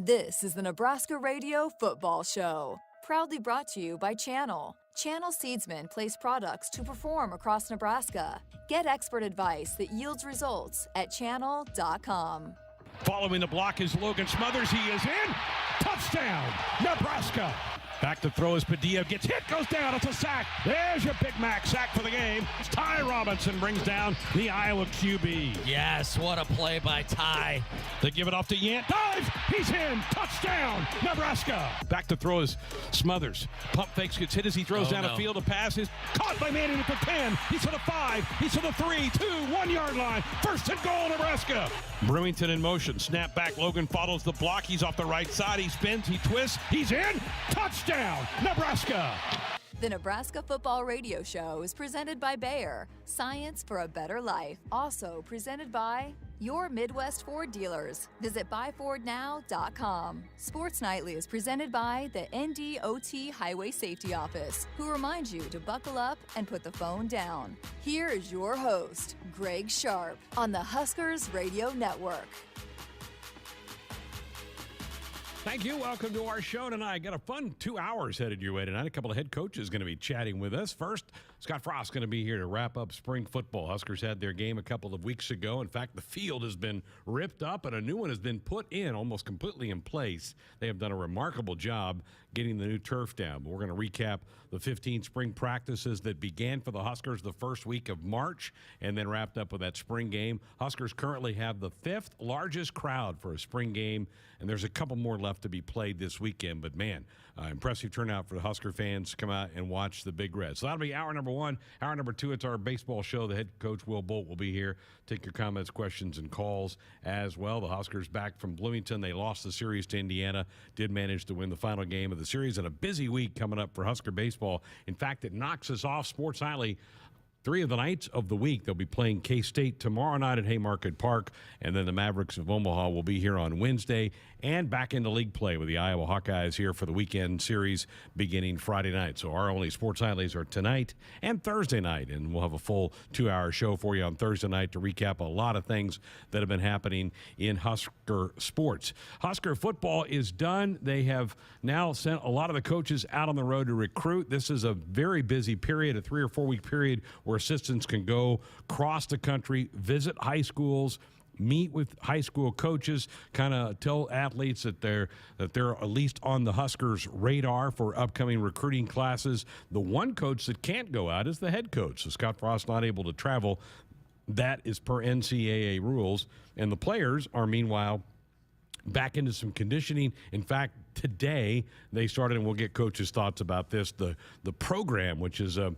This is the Nebraska Radio Football Show, proudly brought to you by Channel. Channel Seedsmen place products to perform across Nebraska. Get expert advice that yields results at channel.com. Following the block is Logan Smothers. He is in. Touchdown, Nebraska. Back to throw as Padilla gets hit, goes down. It's a sack. There's your Big Mac sack for the game. Ty Robinson brings down the Iowa QB. Yes, what a play by Ty. They give it off to Yant. Dives. He's in. Touchdown, Nebraska. Back to throw is Smothers. Pump fakes, gets hit as he throws down a field of passes. Caught by Manning at the 10. He's to the 5. He's to the 3, 2, 1 yard line. First and goal, Nebraska. Brewington in motion. Snap back. Logan follows the block. He's off the right side. He spins. He twists. He's in. Touchdown, Nebraska. The Nebraska Football Radio Show is presented by Bayer, Science for a Better Life. Also presented by your Midwest Ford dealers. Visit buyfordnow.com. Sports Nightly is presented by the NDOT Highway Safety Office, who reminds you to buckle up and put the phone down. Here is your host, Greg Sharpe, on the Huskers Radio Network. Thank you. Welcome to our show tonight. Got a fun 2 hours headed your way tonight. A couple of head coaches going to be chatting with us. First, Scott Frost going to be here to wrap up spring football. Huskers had their game a couple of weeks ago. In fact, the field has been ripped up and a new one has been put in, almost completely in place. They have done a remarkable job getting the new turf down. But we're going to recap the 15 spring practices that began for the Huskers the first week of March and then wrapped up with that spring game. Huskers currently have the 5th largest crowd for a spring game, and there's a couple more left to be played this weekend. But, man, impressive turnout for the Husker fans to come out and watch the Big Red. So that'll be hour number 1. Hour number 2, it's our baseball show. The head coach, Will Bolt, will be here. Take your comments, questions, and calls as well. The Huskers back from Bloomington. They lost the series to Indiana, did manage to win the final game of the series, and a busy week coming up for Husker baseball. In fact, it knocks us off Sports Nightly 3 of the nights of the week. They'll be playing K-State tomorrow night at Haymarket Park, and then the Mavericks of Omaha will be here on Wednesday and back into league play with the Iowa Hawkeyes here for the weekend series beginning Friday night. So our only sports highlights are tonight and Thursday night, and we'll have a full 2-hour show for you on Thursday night to recap a lot of things that have been happening in Husker sports. Husker football is done. They have now sent a lot of the coaches out on the road to recruit. This is a very busy period, a 3 or 4 week period where assistants can go across the country, visit high schools, meet with high school coaches, kind of tell athletes that they're at least on the Huskers' radar for upcoming recruiting classes. The one coach that can't go out is the head coach. So Scott Frost not able to travel. That is per NCAA rules. And the players are, meanwhile, back into some conditioning. In fact, today they started, and we'll get coaches' thoughts about this, the program, which is a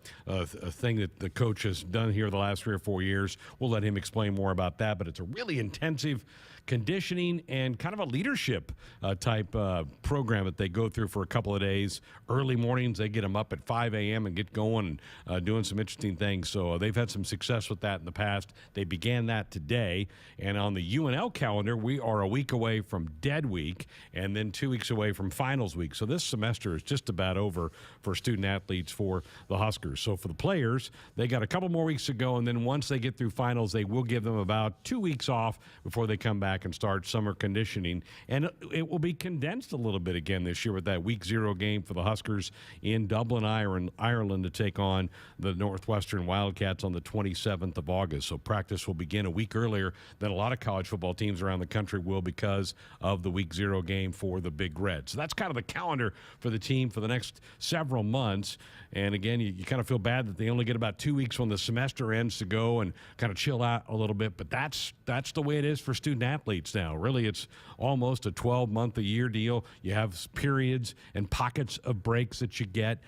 thing that the coach has done here the last 3 or 4 years. We'll let him explain more about that, but it's a really intensive conditioning and kind of a leadership type program that they go through for a couple of days. Early mornings, they get them up at 5 a.m. and get going and doing some interesting things. So they've had some success with that in the past. They began that today. And on the UNL calendar, we are a week away from Dead Week and then 2 weeks away from Finals Week. So this semester is just about over for student athletes for the Huskers. So for the players, they got a couple more weeks to go, and then once they get through finals, they will give them about 2 weeks off before they come back and start summer conditioning. And it will be condensed a little bit again this year with that Week 0 game for the Huskers in Dublin, Ireland, to take on the Northwestern Wildcats on the 27th of August. So practice will begin a week earlier than a lot of college football teams around the country will because of the Week 0 game for the Big Red. So that's kind of the calendar for the team for the next several months. And again, you kind of feel bad that they only get about 2 weeks when the semester ends to go and kind of chill out a little bit. But that's the way it is for student athletes now. Really, it's almost a 12-month-a-year deal. You have periods and pockets of breaks that you get,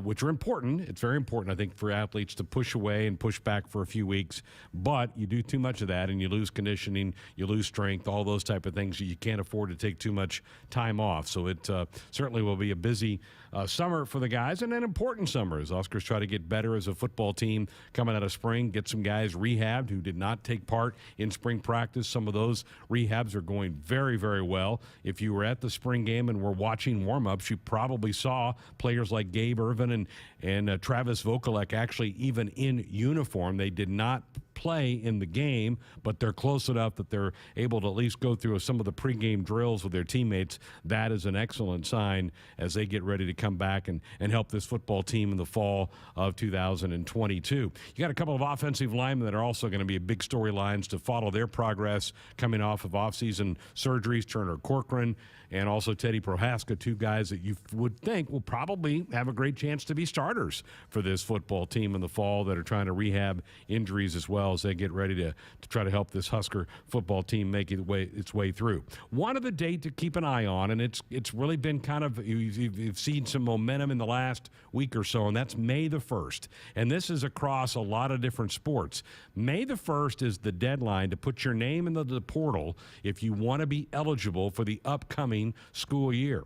which are important. It's very important, I think, for athletes to push away and push back for a few weeks. But you do too much of that, and you lose conditioning, you lose strength, all those type of things. You can't afford to take too much time off. off. So it certainly will be a busy summer for the guys, and an important summer as Huskers try to get better as a football team coming out of spring, get some guys rehabbed who did not take part in spring practice. Some of those rehabs are going very, very well. If you were at the spring game and were watching warm-ups, you probably saw players like Gabe Irvin and Travis Vokalek actually even in uniform. They did not play in the game, but they're close enough that they're able to at least go through some of the pregame drills with their teammates. That is an excellent sign as they get ready to come back and help this football team in the fall of 2022. You got a couple of offensive linemen that are also going to be big storylines to follow their progress coming off of offseason surgeries. Turner Corcoran and also Teddy Prohaska, two guys that you would think will probably have a great chance to be starters for this football team in the fall that are trying to rehab injuries as well as they get ready to try to help this Husker football team make its way through. One of the date to keep an eye on, and it's really been kind of, you've seen some momentum in the last week or so, and that's May the 1st. And this is across a lot of different sports. May the 1st is the deadline to put your name in the portal if you want to be eligible for the upcoming school year.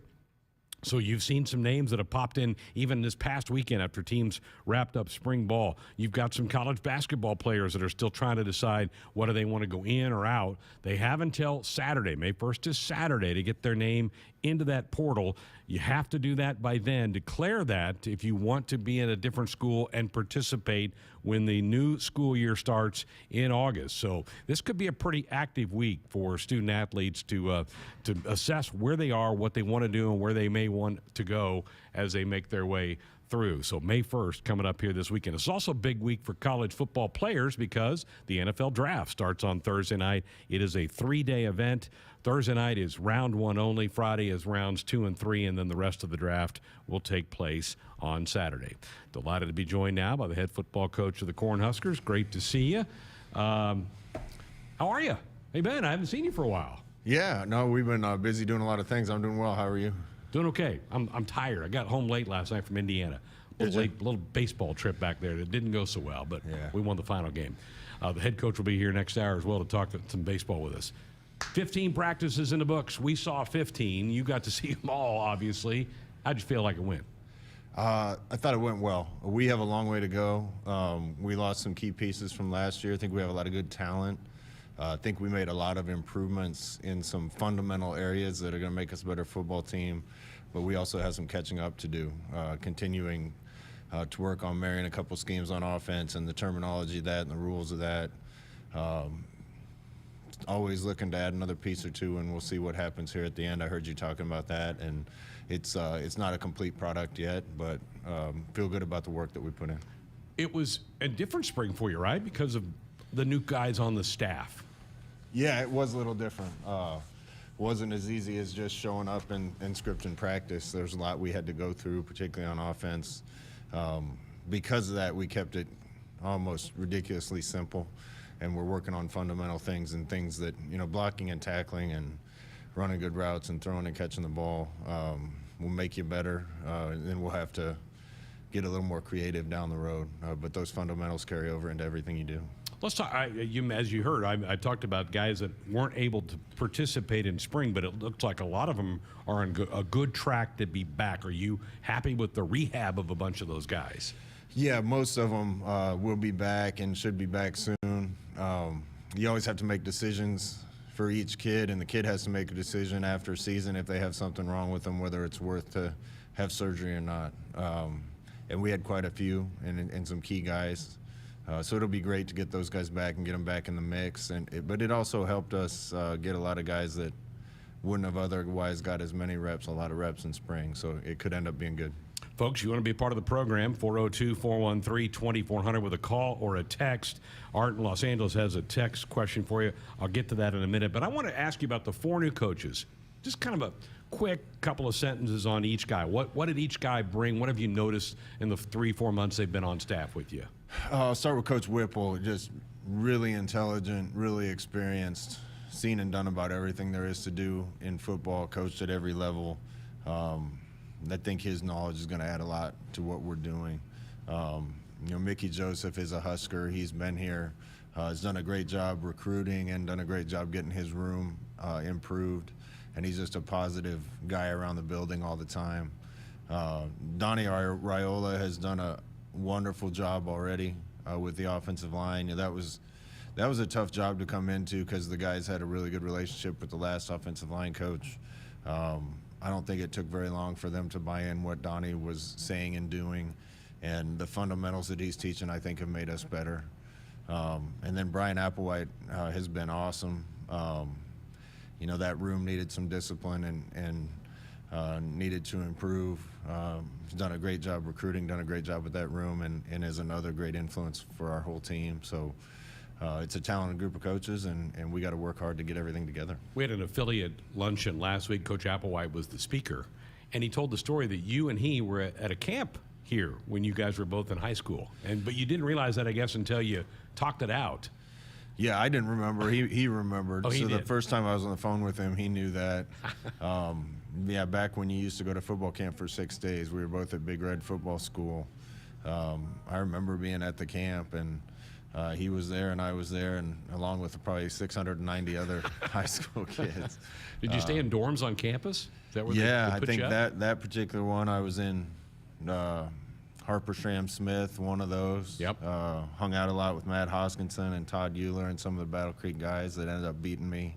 So you've seen some names that have popped in even this past weekend after teams wrapped up spring ball. You've got some college basketball players that are still trying to decide whether they want to go in or out. They have until Saturday, May 1st is Saturday, to get their name into that portal. You have to do that by then. Declare that if you want to be in a different school and participate when the new school year starts in August. So this could be a pretty active week for student athletes to assess where they are, what they want to do, and where they may want to go as they make their way through. So May 1st coming up here this weekend. It's also a big week for college football players because the NFL draft starts on Thursday night. It is a 3-day event. Thursday night is round 1 only. Friday is rounds 2 and 3, and then the rest of the draft will take place on Saturday. Delighted to be joined now by the head football coach of the Cornhuskers. Great to see you. How are you? Hey, Ben, I haven't seen you for a while. Yeah, no, we've been busy doing a lot of things. I'm doing well. How are you? Doing okay. I'm tired. I got home late last night from Indiana. Little baseball trip back there that didn't go so well, but we won the final game. The head coach will be here next hour as well to talk some baseball with us. 15 practices in the books. We saw 15. You got to see them all, obviously. How'd you feel like it went? I thought it went well. We have a long way to go. We lost some key pieces from last year. I think we have a lot of good talent. I think we made a lot of improvements in some fundamental areas that are going to make us a better football team, but we also have some catching up to do, continuing to work on marrying a couple schemes on offense and the terminology of that and the rules of that. Always looking to add another piece or two, and we'll see what happens here at the end. I heard you talking about that, and it's not a complete product yet, but feel good about the work that we put in. It was a different spring for you, right, because of the new guys on the staff? Yeah, it was a little different. Wasn't as easy as just showing up and scripting practice. There's a lot we had to go through, particularly on offense. Because of that, we kept it almost ridiculously simple, and we're working on fundamental things and things that, blocking and tackling and running good routes and throwing and catching the ball will make you better. And then we'll have to get a little more creative down the road. But those fundamentals carry over into everything you do. Let's talk. As you heard, I talked about guys that weren't able to participate in spring, but it looks like a lot of them are on a good track to be back. Are you happy with the rehab of a bunch of those guys? Yeah, most of them will be back and should be back soon. You always have to make decisions for each kid, and the kid has to make a decision after season if they have something wrong with them, whether it's worth to have surgery or not. And we had quite a few and some key guys. So it'll be great to get those guys back and get them back in the mix. But it also helped us get a lot of guys that wouldn't have otherwise got as many reps, a lot of reps in spring. So it could end up being good. Folks, you want to be a part of the program, 402-413-2400 with a call or a text. Art in Los Angeles has a text question for you. I'll get to that in a minute. But I want to ask you about the 4 new coaches. Just kind of a quick couple of sentences on each guy. What did each guy bring? What have you noticed in the 3-4 months they've been on staff with you? I'll start with Coach Whipple. Just really intelligent, really experienced, seen and done about everything there is to do in football, coached at every level. I think his knowledge is going to add a lot to what we're doing. Mickey Joseph is a Husker. He's been here, has done a great job recruiting and done a great job getting his room improved. and he's just a positive guy around the building all the time. Donnie Raiola has done a wonderful job already with the offensive line. You know, that was a tough job to come into because the guys had a really good relationship with the last offensive line coach. I don't think it took very long for them to buy in what Donnie was saying and doing, and the fundamentals that he's teaching, I think, have made us better. And then Brian Applewhite has been awesome. You know, that room needed some discipline and needed to improve. He's done a great job recruiting, done a great job with that room, and is another great influence for our whole team. So it's a talented group of coaches, and we got to work hard to get everything together. We had an affiliate luncheon last week. Coach Applewhite was the speaker, and he told the story that you and he were at a camp here when you guys were both in high school. But you didn't realize that, I guess, until you talked it out. Yeah, I didn't remember. He remembered. Oh, he so did. The first time I was on the phone with him, he knew that. Yeah, back when you used to go to football camp for 6 days, we were both at Big Red Football School. I remember being at the camp, and he was there and I was there, and along with probably 690 other high school kids. Did you stay in dorms on campus? Is that where Yeah, they I put think you up? that particular one I was in. Harper Schramm Smith, one of those. Yep. Hung out a lot with Matt Hoskinson and Todd Euler and some of the Battle Creek guys that ended up beating me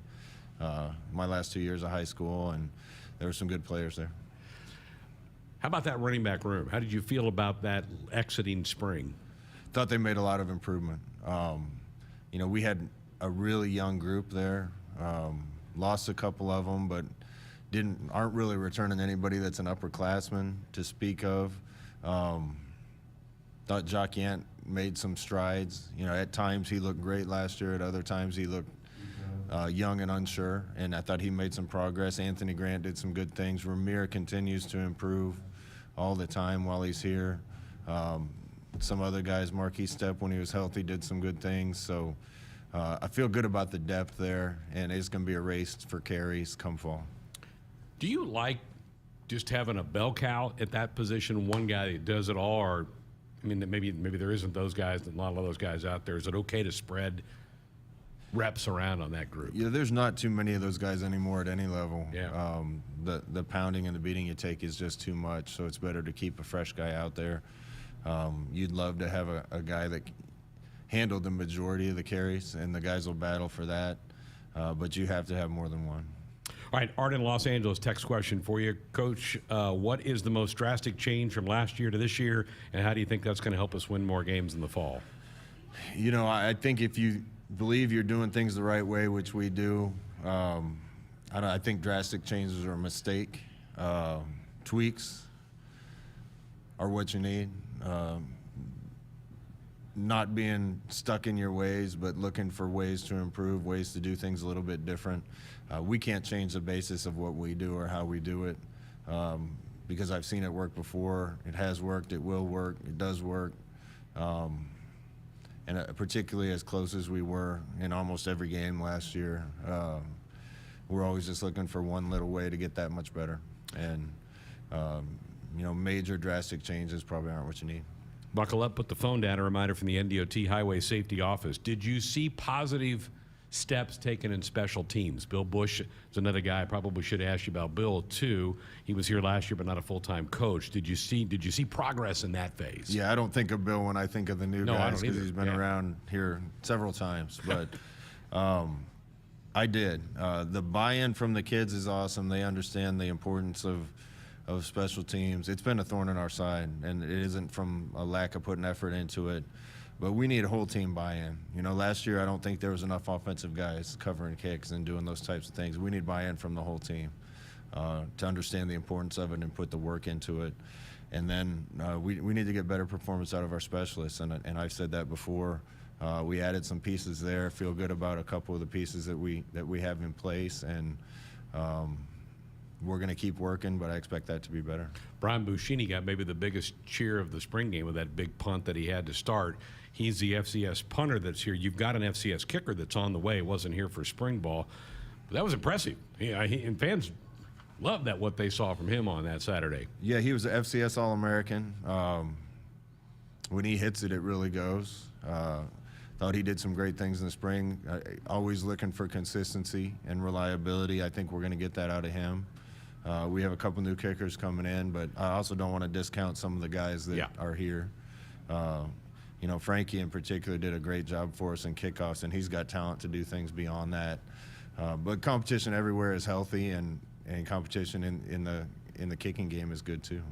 my last 2 years of high school, and there were some good players there. How about that running back room? How did you feel about that exiting spring? Thought they made a lot of improvement. You know, we had a really young group there. Lost a couple of them, but aren't really returning anybody that's an upperclassman to speak of. Thought Jock Yant made some strides. You know, at times he looked great last year. At other times he looked young and unsure, and I thought he made some progress. Anthony Grant did some good things. Ramir continues to improve all the time while he's here. Some other guys, Marquis Stepp, when he was healthy, did some good things. So I feel good about the depth there, and it's going to be a race for carries come fall. Do you like just having a bell cow at that position, one guy that does it all? Or, I mean, maybe there isn't those guys, not a lot of those guys out there. Is it okay to spread reps around on that group? Yeah, there's not too many of those guys anymore at any level. Yeah. The pounding and the beating you take is just too much, so it's better to keep a fresh guy out there. You'd love to have a guy that handled the majority of the carries, and the guys will battle for that, but you have to have more than one. All right, Art in Los Angeles, text question for you. Coach, what is the most drastic change from last year to this year, and how do you think that's going to help us win more games in the fall? You know, I think if you believe you're doing things the right way, which we do, I think drastic changes are a mistake. Tweaks are what you need. Not being stuck in your ways, but looking for ways to improve, ways to do things a little bit different. We can't change the basis of what we do or how we do it, because I've seen it work before. It has worked. It will work. It does work. And particularly as close as we were in almost every game last year, we're always just looking for one little way to get that much better. And, you know, major drastic changes probably aren't what you need. Buckle up, put the phone down. A reminder from the NDOT Highway Safety Office. Did you see positive steps taken in special teams? Bill Bush is another guy I probably should ask you about. Bill, too. He was here last year, but not a full-time coach. Did you see progress in that phase? Yeah, I don't think of Bill when I think of the new guys because he's been around here several times. But I did. The buy-in from the kids is awesome. They understand the importance of special teams. It's been a thorn in our side, and it isn't from a lack of putting effort into it. But we need a whole team buy-in. You know, last year I don't think there was enough offensive guys covering kicks and doing those types of things. We need buy-in from the whole team to understand the importance of it and put the work into it. And then we need to get better performance out of our specialists. And I've said that before. We added some pieces there. Feel good about a couple of the pieces that we have in place, and we're going to keep working, but I expect that to be better. Brian Buschini got maybe the biggest cheer of the spring game with that big punt that he had to start. He's the FCS punter that's here. You've got an FCS kicker that's on the way. Wasn't here for spring ball. But that was impressive. And fans loved that, what they saw from him on that Saturday. Yeah, he was an FCS All-American. When he hits it, it really goes. thought he did some great things in the spring. Always looking for consistency and reliability. I think we're going to get that out of him. We have a couple new kickers coming in, but I also don't want to discount some of the guys that are here. You know, Frankie in particular did a great job for us in kickoffs, and he's got talent to do things beyond that. But competition everywhere is healthy, and competition in the kicking game is good too.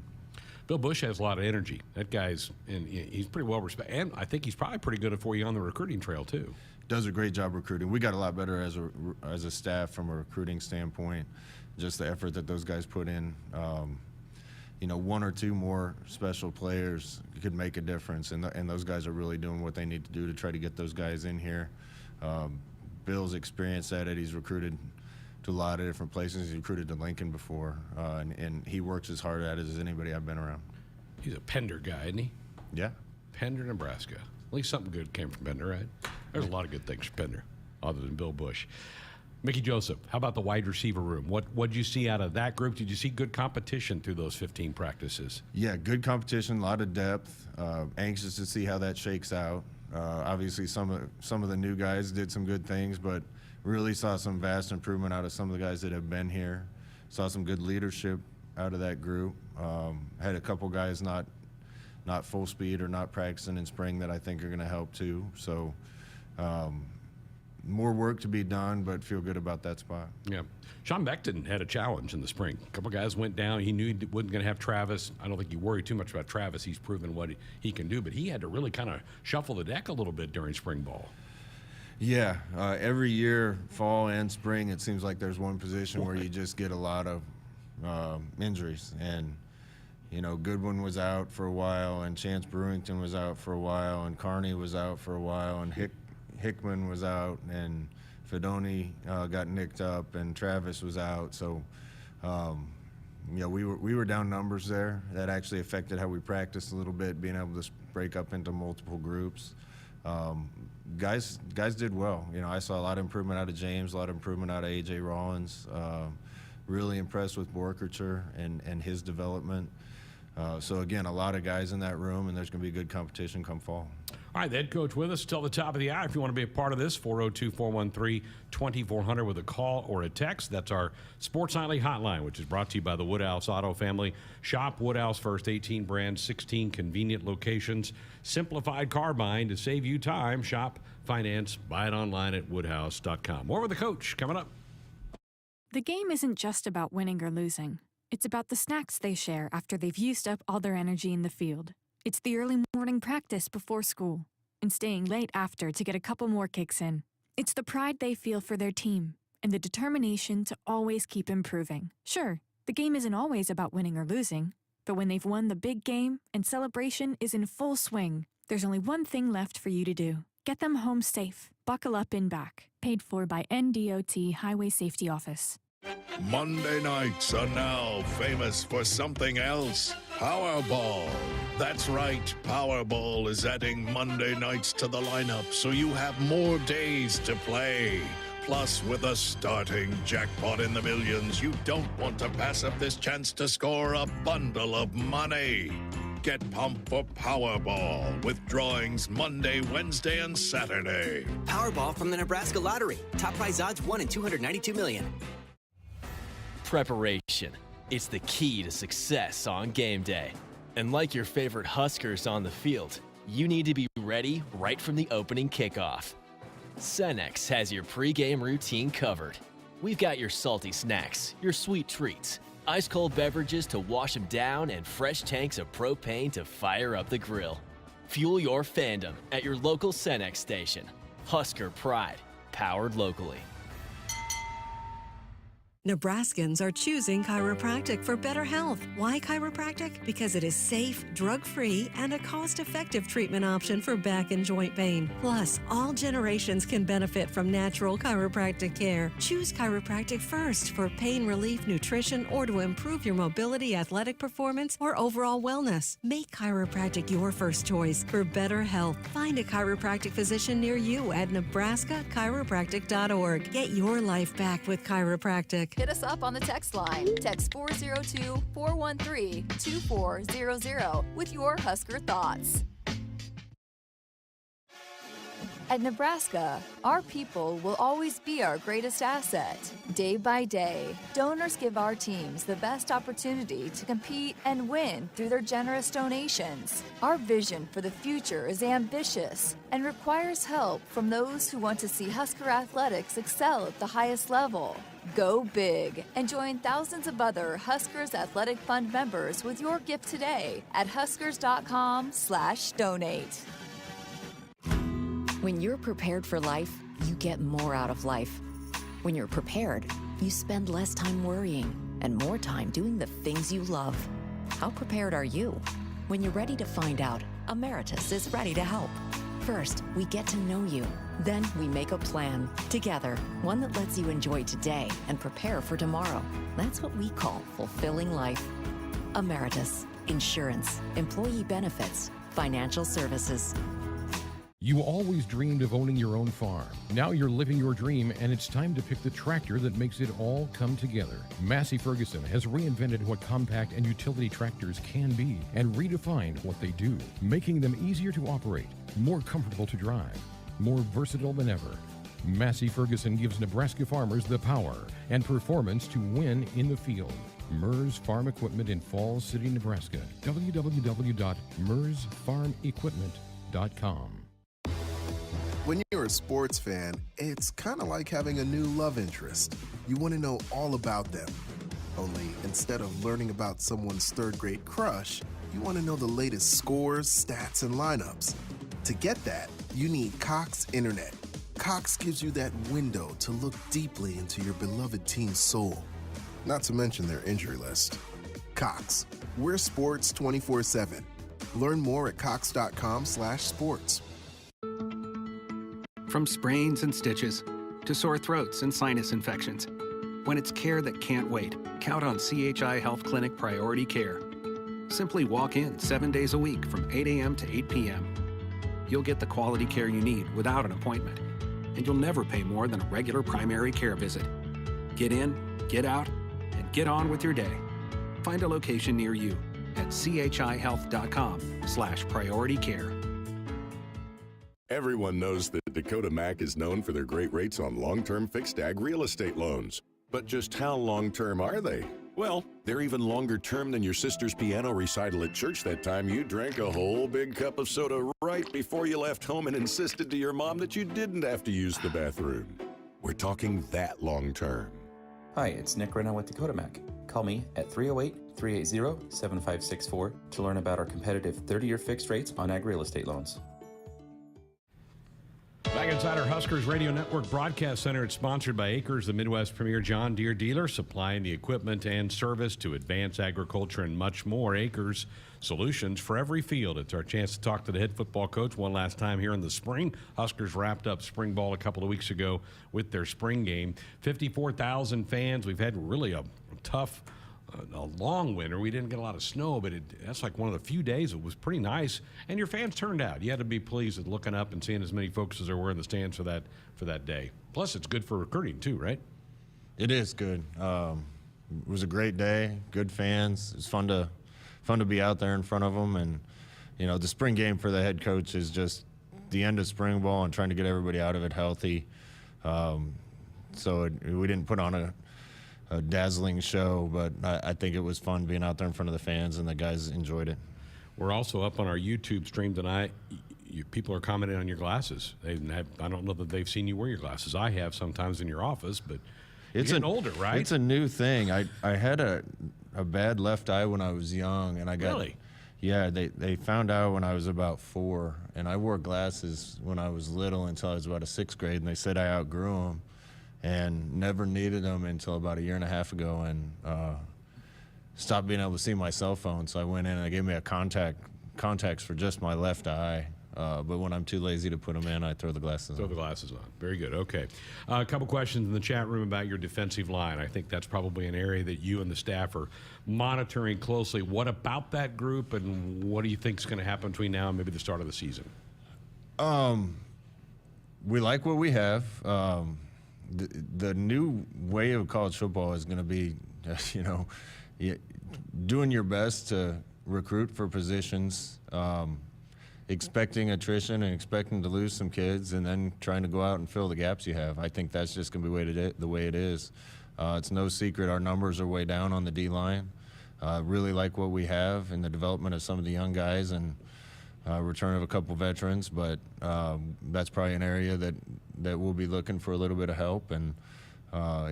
Bill Bush has a lot of energy. That guy's he's pretty well respected, and I think he's probably pretty good for you on the recruiting trail too. Does a great job recruiting. We got a lot better as a staff from a recruiting standpoint. Just the effort that those guys put in. You know, one or two more special players could make a difference, and those guys are really doing what they need to do to try to get those guys in here. Bill's experienced at it. He's recruited to a lot of different places. He's recruited to Lincoln before, and he works as hard at it as anybody I've been around. He's a Pender guy, isn't he? Yeah. Pender, Nebraska. At least something good came from Pender, right? There's a lot of good things from Pender, other than Bill Bush. Mickey Joseph, how about the wide receiver room? What did you see out of that group? Did you see good competition through those 15 practices? Yeah, good competition, a lot of depth. Anxious to see how that shakes out. Obviously, some of the new guys did some good things, but really saw some vast improvement out of some of the guys that have been here. Saw some good leadership out of that group. Had a couple guys not full speed or not practicing in spring that I think are going to help too. So more work to be done, but feel good about that spot. Yeah. Sean Beckton had a challenge in the spring. A couple guys went down. He knew he wasn't going to have Travis. I don't think you worry too much about Travis. He's proven what he can do, but he had to really kind of shuffle the deck a little bit during spring ball. Yeah, every year, fall and spring, it seems like there's one position where you just get a lot of injuries. And, you know, Goodwin was out for a while, and Chance Brewington was out for a while, and Carney was out for a while, and Hickman was out, and Fedoni got nicked up, and Travis was out. So, you know, we were down numbers there. That actually affected how we practiced a little bit, being able to break up into multiple groups. Guys did well. You know, I saw a lot of improvement out of James, a lot of improvement out of A.J. Rollins. Really impressed with Borkercher and his development. So, again, a lot of guys in that room, and there's going to be good competition come fall. All right, the head coach with us till the top of the hour. If you want to be a part of this, 402-413-2400 with a call or a text. That's our Sports Nightly hotline, which is brought to you by the Woodhouse Auto Family. Shop Woodhouse first, 18 brands, 16 convenient locations. Simplified car buying to save you time. Shop, finance, buy it online at woodhouse.com. More with the coach coming up. The game isn't just about winning or losing. It's about the snacks they share after they've used up all their energy in the field. It's the early morning practice before school and staying late after to get a couple more kicks in. It's the pride they feel for their team and the determination to always keep improving. Sure, the game isn't always about winning or losing, but when they've won the big game and celebration is in full swing, there's only one thing left for you to do. Get them home safe. Buckle up and back. Paid for by NDOT Highway Safety Office. Monday nights are now famous for something else. Powerball. That's right, Powerball is adding Monday nights to the lineup so you have more days to play. Plus, with a starting jackpot in the millions, you don't want to pass up this chance to score a bundle of money. Get pumped for Powerball with drawings Monday, Wednesday, and Saturday. Powerball from the Nebraska Lottery. Top prize odds 1 in 292 million. Preparation. It's the key to success on game day. And like your favorite Huskers on the field, you need to be ready right from the opening kickoff. Cenex has your pregame routine covered. We've got your salty snacks, your sweet treats, ice-cold beverages to wash them down, and fresh tanks of propane to fire up the grill. Fuel your fandom at your local Cenex station. Husker Pride, powered locally. Nebraskans are choosing chiropractic for better health. Why chiropractic? Because it is safe, drug-free, and a cost-effective treatment option for back and joint pain. Plus, all generations can benefit from natural chiropractic care. Choose chiropractic first for pain relief, nutrition, or to improve your mobility, athletic performance, or overall wellness. Make chiropractic your first choice for better health. Find a chiropractic physician near you at nebraska-chiropractic.org. Get your life back with chiropractic. Hit us up on the text line. Text 402-413-2400 with your Husker thoughts. At Nebraska, our people will always be our greatest asset. Day by day, donors give our teams the best opportunity to compete and win through their generous donations. Our vision for the future is ambitious and requires help from those who want to see Husker athletics excel at the highest level. Go big and join thousands of other Huskers Athletic Fund members with your gift today at huskers.com/donate. When you're prepared for life, you get more out of life. When you're prepared, you spend less time worrying and more time doing the things you love. How prepared are you? When you're ready to find out, Emeritus is ready to help. First, we get to know you. Then we make a plan together, one that lets you enjoy today and prepare for tomorrow. That's what we call fulfilling life. Emeritus, insurance, employee benefits, financial services. You always dreamed of owning your own farm. Now you're living your dream, and it's time to pick the tractor that makes it all come together. Massey Ferguson has reinvented what compact and utility tractors can be and redefined what they do, making them easier to operate, more comfortable to drive, more versatile than ever. Massey Ferguson gives Nebraska farmers the power and performance to win in the field. MERS Farm Equipment in Falls City, Nebraska. www.mersfarmequipment.com. When you're a sports fan, it's kind of like having a new love interest. You want to know all about them. Only instead of learning about someone's third-grade crush, you want to know the latest scores, stats, and lineups. To get that, you need Cox Internet. Cox gives you that window to look deeply into your beloved team's soul, not to mention their injury list. Cox, we're sports 24/7. Learn more at cox.com/sports. From sprains and stitches to sore throats and sinus infections. When it's care that can't wait, count on CHI Health Clinic Priority Care. Simply walk in 7 days a week from 8 a.m. to 8 p.m. You'll get the quality care you need without an appointment, and you'll never pay more than a regular primary care visit. Get in, get out, and get on with your day. Find a location near you at chihealth.com/priority care. Everyone knows that Dakota Mac is known for their great rates on long-term fixed ag real estate loans. But just how long-term are they? Well, they're even longer term than your sister's piano recital at church that time you drank a whole big cup of soda right before you left home and insisted to your mom that you didn't have to use the bathroom. We're talking that long-term. Hi, it's Nick Reno with Dakota Mac. Call me at 308-380-7564 to learn about our competitive 30-year fixed rates on ag real estate loans. Back inside our Huskers Radio Network Broadcast Center, it's sponsored by Acres, the Midwest premier John Deere dealer, supplying the equipment and service to advance agriculture and much more. Acres, solutions for every field. It's our chance to talk to the head football coach one last time here in the spring. Huskers wrapped up spring ball a couple of weeks ago with their spring game. 54,000 fans. We've had really a tough, a long winter. We didn't get a lot of snow, but that's like one of the few days it was pretty nice. And your fans turned out. You had to be pleased with looking up and seeing as many folks as there were in the stands for that day. Plus, it's good for recruiting too, right? It is good. It was a great day. Good fans. It was fun to be out there in front of them. And you know, the spring game for the head coach is just the end of spring ball and trying to get everybody out of it healthy. So we didn't put on a dazzling show, but I think it was fun being out there in front of the fans, and the guys enjoyed it. We're also up on our YouTube stream tonight. People are commenting on your glasses. I don't know that they've seen you wear your glasses. I have sometimes in your office, but you're getting older, right? It's a new thing. I had a bad left eye when I was young, and I got really. Yeah, they found out when I was about 4, and I wore glasses when I was little until I was about a 6th grade, and they said I outgrew them. And never needed them until about a year and a half ago, and stopped being able to see my cell phone. So I went in and they gave me a contacts for just my left eye. But when I'm too lazy to put them in, I throw the glasses on. Throw the glasses on. Very good. Okay. A couple questions in the chat room about your defensive line. I think that's probably an area that you and the staff are monitoring closely. What about that group, and what do you think is going to happen between now and maybe the start of the season? We like what we have. The new way of college football is going to be, doing your best to recruit for positions. expecting attrition and expecting to lose some kids and then trying to go out and fill the gaps you have. I think that's just going to be the way it is. It's no secret our numbers are way down on the D-line. Really like what we have in the development of some of the young guys and return of a couple veterans, but that's probably an area that we'll be looking for a little bit of help. And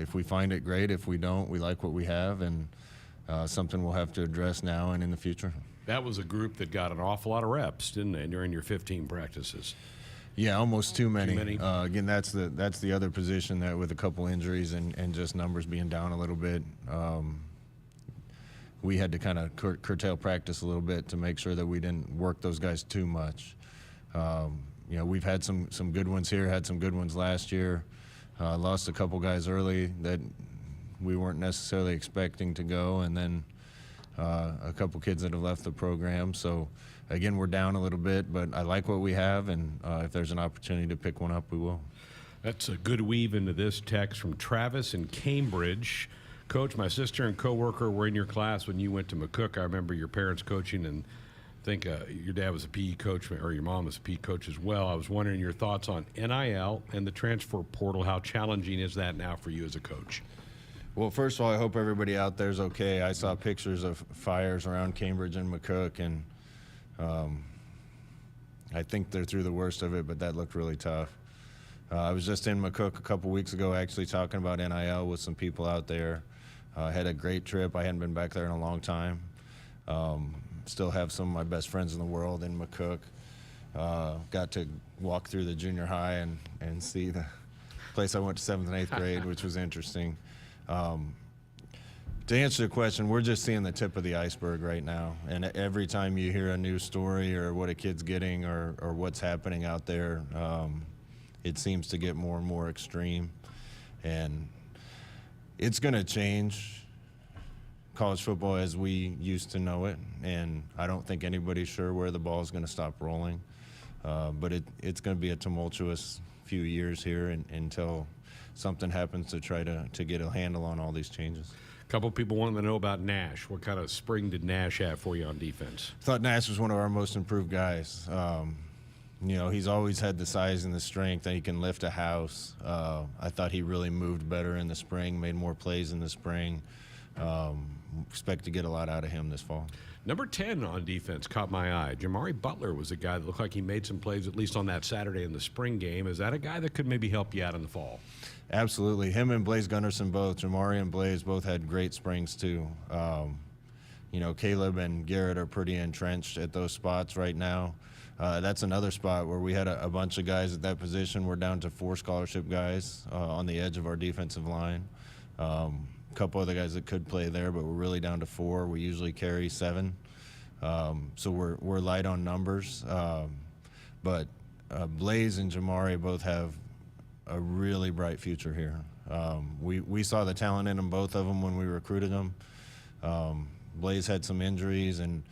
if we find it, great. If we don't, we like what we have, and something we'll have to address now and in the future. That was a group that got an awful lot of reps, didn't they, during your 15 practices? Yeah, almost too many. Too many. Again, that's the other position that with a couple injuries and just numbers being down a little bit, we had to kind of curtail practice a little bit to make sure that we didn't work those guys too much. We've had some good ones here, had some good ones last year. Lost a couple guys early that we weren't necessarily expecting to go, and then a couple kids that have left the program. So, again, we're down a little bit, but I like what we have, and if there's an opportunity to pick one up, we will. That's a good weave into this text from Travis in Cambridge. Coach, my sister and coworker were in your class when you went to McCook. I remember your parents coaching, and I think your dad was a PE coach, or your mom was a PE coach as well. I was wondering your thoughts on NIL and the transfer portal. How challenging is that now for you as a coach? Well, first of all, I hope everybody out there is okay. I saw pictures of fires around Cambridge and McCook, and I think they're through the worst of it, but that looked really tough. I was just in McCook a couple weeks ago actually talking about NIL with some people out there. Had a great trip. I hadn't been back there in a long time. Still have some of my best friends in the world in McCook. Got to walk through the junior high and see the place I went to 7th and 8th grade, which was interesting. To answer the question, we're just seeing the tip of the iceberg right now. And every time you hear a news story or what a kid's getting or what's happening out there, it seems to get more and more extreme. And it's going to change college football as we used to know it. And I don't think anybody's sure where the ball is going to stop rolling. But it's going to be a tumultuous few years here until something happens to try to get a handle on all these changes. A couple people wanted to know about Nash. What kind of spring did Nash have for you on defense? I thought Nash was one of our most improved guys. He's always had the size and the strength that he can lift a house. I thought he really moved better in the spring, made more plays in the spring. Expect to get a lot out of him this fall. Number 10 on defense caught my eye. Jamari Butler was a guy that looked like he made some plays, at least on that Saturday in the spring game. Is that a guy that could maybe help you out in the fall? Absolutely. Him and Blaze Gunderson both. Jamari and Blaze both had great springs too. Caleb and Garrett are pretty entrenched at those spots right now. That's another spot where we had a bunch of guys at that position. We're down to 4 scholarship guys on the edge of our defensive line. A couple other guys that could play there, but we're really down to 4. We usually carry 7. So we're light on numbers. But Blaze and Jamari both have a really bright future here. We saw the talent in them, both of them, when we recruited them. Blaze had some injuries, and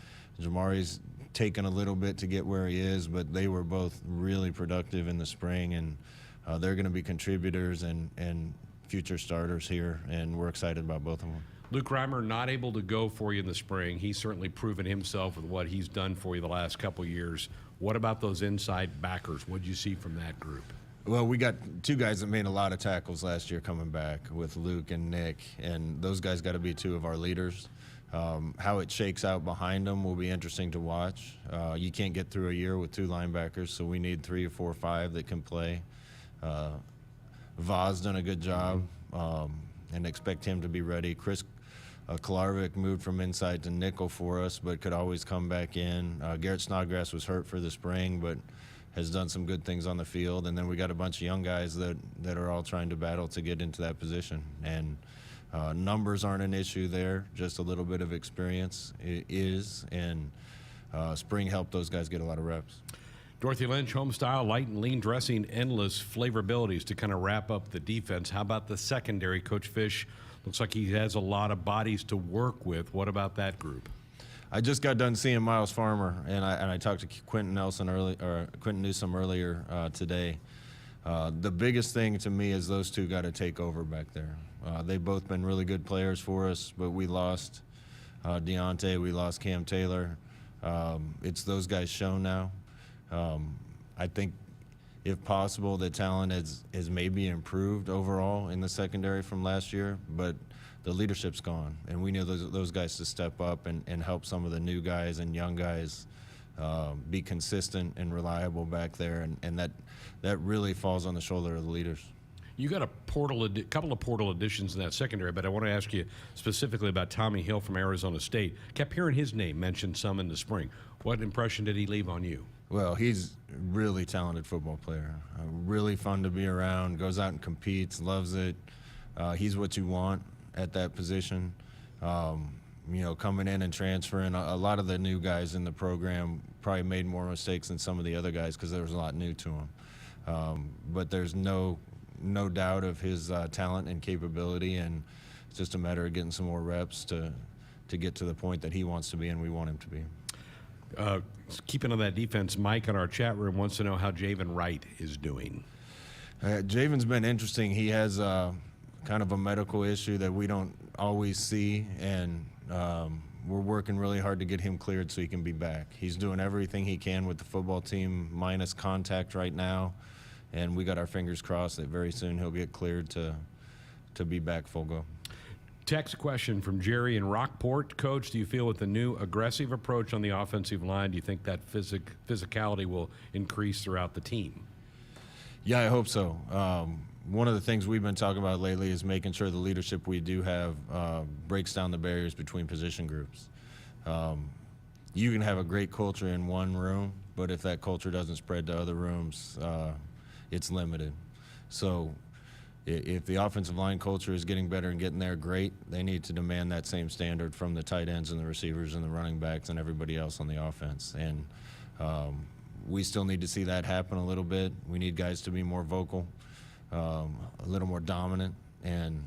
Jamari's taken a little bit to get where he is, but they were both really productive in the spring, and they're going to be contributors and future starters here, and we're excited about both of them. Luke Reimer not able to go for you in the spring. He's certainly proven himself with what he's done for you the last couple years. What about those inside backers? What did you see from that group? Well, we got 2 guys that made a lot of tackles last year coming back with Luke and Nick, and those guys got to be 2 of our leaders. How it shakes out behind them will be interesting to watch. You can't get through a year with 2 linebackers, so we need 3 or 4 or 5 that can play. Vaz done a good job, and expect him to be ready. Chris Kolarvik moved from inside to nickel for us, but could always come back in. Garrett Snodgrass was hurt for the spring, but has done some good things on the field. And then we got a bunch of young guys that are all trying to battle to get into that position. And numbers aren't an issue there, just a little bit of experience is, and spring helped those guys get a lot of reps. Dorothy Lynch, home style, light and lean dressing, endless flavorabilities to kind of wrap up the defense. How about the secondary? Coach Fish looks like he has a lot of bodies to work with. What about that group? I just got done seeing Miles Farmer, and I talked to Quentin Newsome earlier today. The biggest thing to me is those 2 got to take over back there. They've both been really good players for us, but we lost Deontay, we lost Cam Taylor. It's those guys shown now. I think, if possible, the talent is maybe improved overall in the secondary from last year, but the leadership's gone, and we need those guys to step up and help some of the new guys and young guys be consistent and reliable back there, and that really falls on the shoulder of the leaders. You got a couple of portal additions in that secondary, but I want to ask you specifically about Tommy Hill from Arizona State. Kept hearing his name mentioned some in the spring. What impression did he leave on you? Well, he's a really talented football player, really fun to be around, goes out and competes, loves it. He's what you want at that position. Coming in and transferring, a lot of the new guys in the program probably made more mistakes than some of the other guys because there was a lot new to them. But there's no doubt of his talent and capability, and it's just a matter of getting some more reps to get to the point that he wants to be and we want him to be. Keeping on that defense, Mike in our chat room wants to know how Javen Wright is doing. Javen's been interesting. He has kind of a medical issue that we don't always see, and we're working really hard to get him cleared so he can be back. He's doing everything he can with the football team, minus contact right now, and we got our fingers crossed that very soon he'll get cleared to be back full go. Text question from Jerry in Rockport. Coach, do you feel with the new aggressive approach on the offensive line, do you think that physicality will increase throughout the team? Yeah, I hope so. One of the things we've been talking about lately is making sure the leadership we do have breaks down the barriers between position groups. You can have a great culture in one room, but if that culture doesn't spread to other rooms, it's limited. So if the offensive line culture is getting better and getting there, great. They need to demand that same standard from the tight ends and the receivers and the running backs and everybody else on the offense. And we still need to see that happen a little bit. We need guys to be more vocal, a little more dominant, and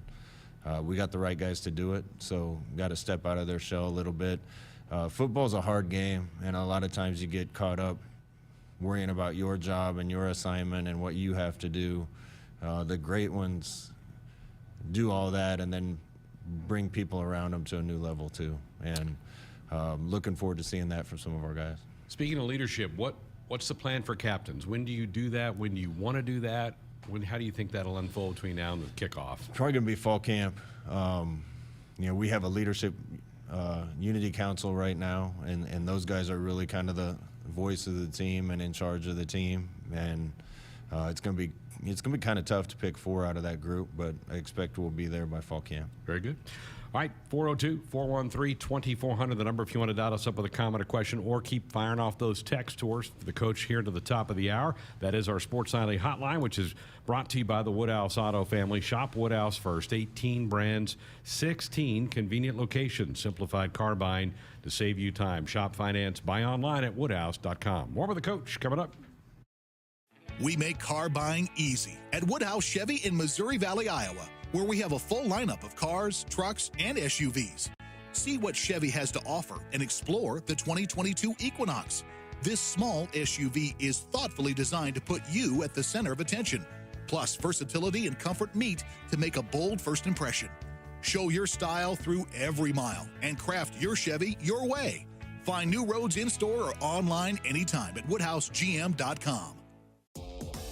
we got the right guys to do it. So got to step out of their shell a little bit. Football's a hard game, and a lot of times you get caught up worrying about your job and your assignment and what you have to do. The great ones do all that and then bring people around them to a new level too. And looking forward to seeing that from some of our guys. Speaking of leadership, what's the plan for captains? When do you do that? When do you want to do that? How do you think that'll unfold between now and the kickoff? Probably going to be fall camp. We have a leadership unity council right now, and those guys are really kind of the voice of the team and in charge of the team. And it's going to be kind of tough to pick 4 out of that group, but I expect we'll be there by fall camp. Very good. All right, 402-413-2400, the number if you want to dial us up with a comment or question, or keep firing off those texts to us for the coach here to the top of the hour. That is our Sports Nightly hotline, which is brought to you by the Woodhouse Auto family. Shop Woodhouse first. 18 brands, 16 convenient locations. Simplified car buying to save you time. Shop, finance, buy online at woodhouse.com. More with the coach coming up. We make car buying easy at Woodhouse Chevy in Missouri Valley, Iowa, where we have a full lineup of cars, trucks, and SUVs. See what Chevy has to offer and explore the 2022 Equinox. This small SUV is thoughtfully designed to put you at the center of attention. Plus, versatility and comfort meet to make a bold first impression. Show your style through every mile and craft your Chevy your way. Find new roads in-store or online anytime at WoodhouseGM.com.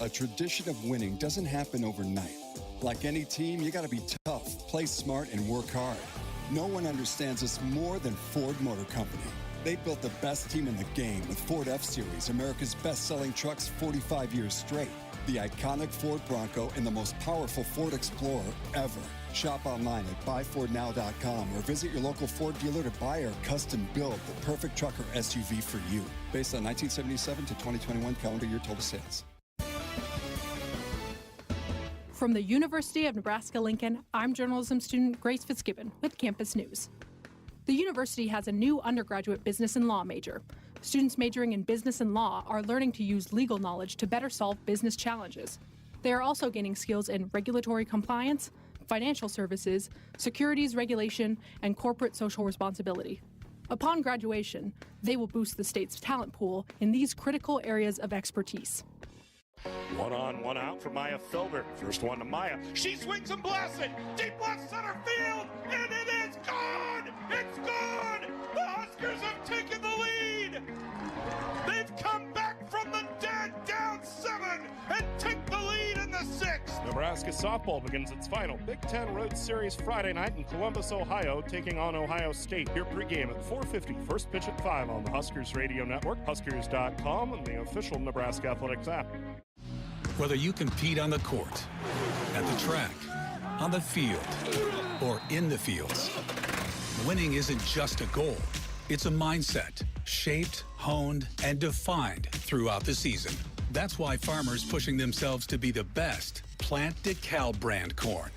A tradition of winning doesn't happen overnight. Like any team, you got to be tough, play smart, and work hard. No one understands this more than Ford Motor Company. They built the best team in the game with Ford F-Series, America's best-selling trucks 45 years straight, the iconic Ford Bronco, and the most powerful Ford Explorer ever. Shop online at buyfordnow.com or visit your local Ford dealer to buy or custom build the perfect truck or SUV for you. Based on 1977 to 2021 calendar year total sales. From the University of Nebraska-Lincoln, I'm journalism student Grace Fitzgibbon with Campus News. The university has a new undergraduate business and law major. Students majoring in business and law are learning to use legal knowledge to better solve business challenges. They are also gaining skills in regulatory compliance, financial services, securities regulation, and corporate social responsibility. Upon graduation, they will boost the state's talent pool in these critical areas of expertise. 1 on, 1 out for Maya Filbert. First one to Maya. She swings and blasts it. Deep left center field. And it is gone. It's gone. The Huskers have taken the lead. They've come back from the Nebraska softball begins its final Big Ten Road Series Friday night in Columbus, Ohio, taking on Ohio State. Your pregame at 4:50, first pitch at 5 on the Huskers Radio Network, Huskers.com, and the official Nebraska Athletics app. Whether you compete on the court, at the track, on the field, or in the fields, winning isn't just a goal. It's a mindset, shaped, honed, and defined throughout the season. That's why farmers pushing themselves to be the best plant DeKalb brand corn.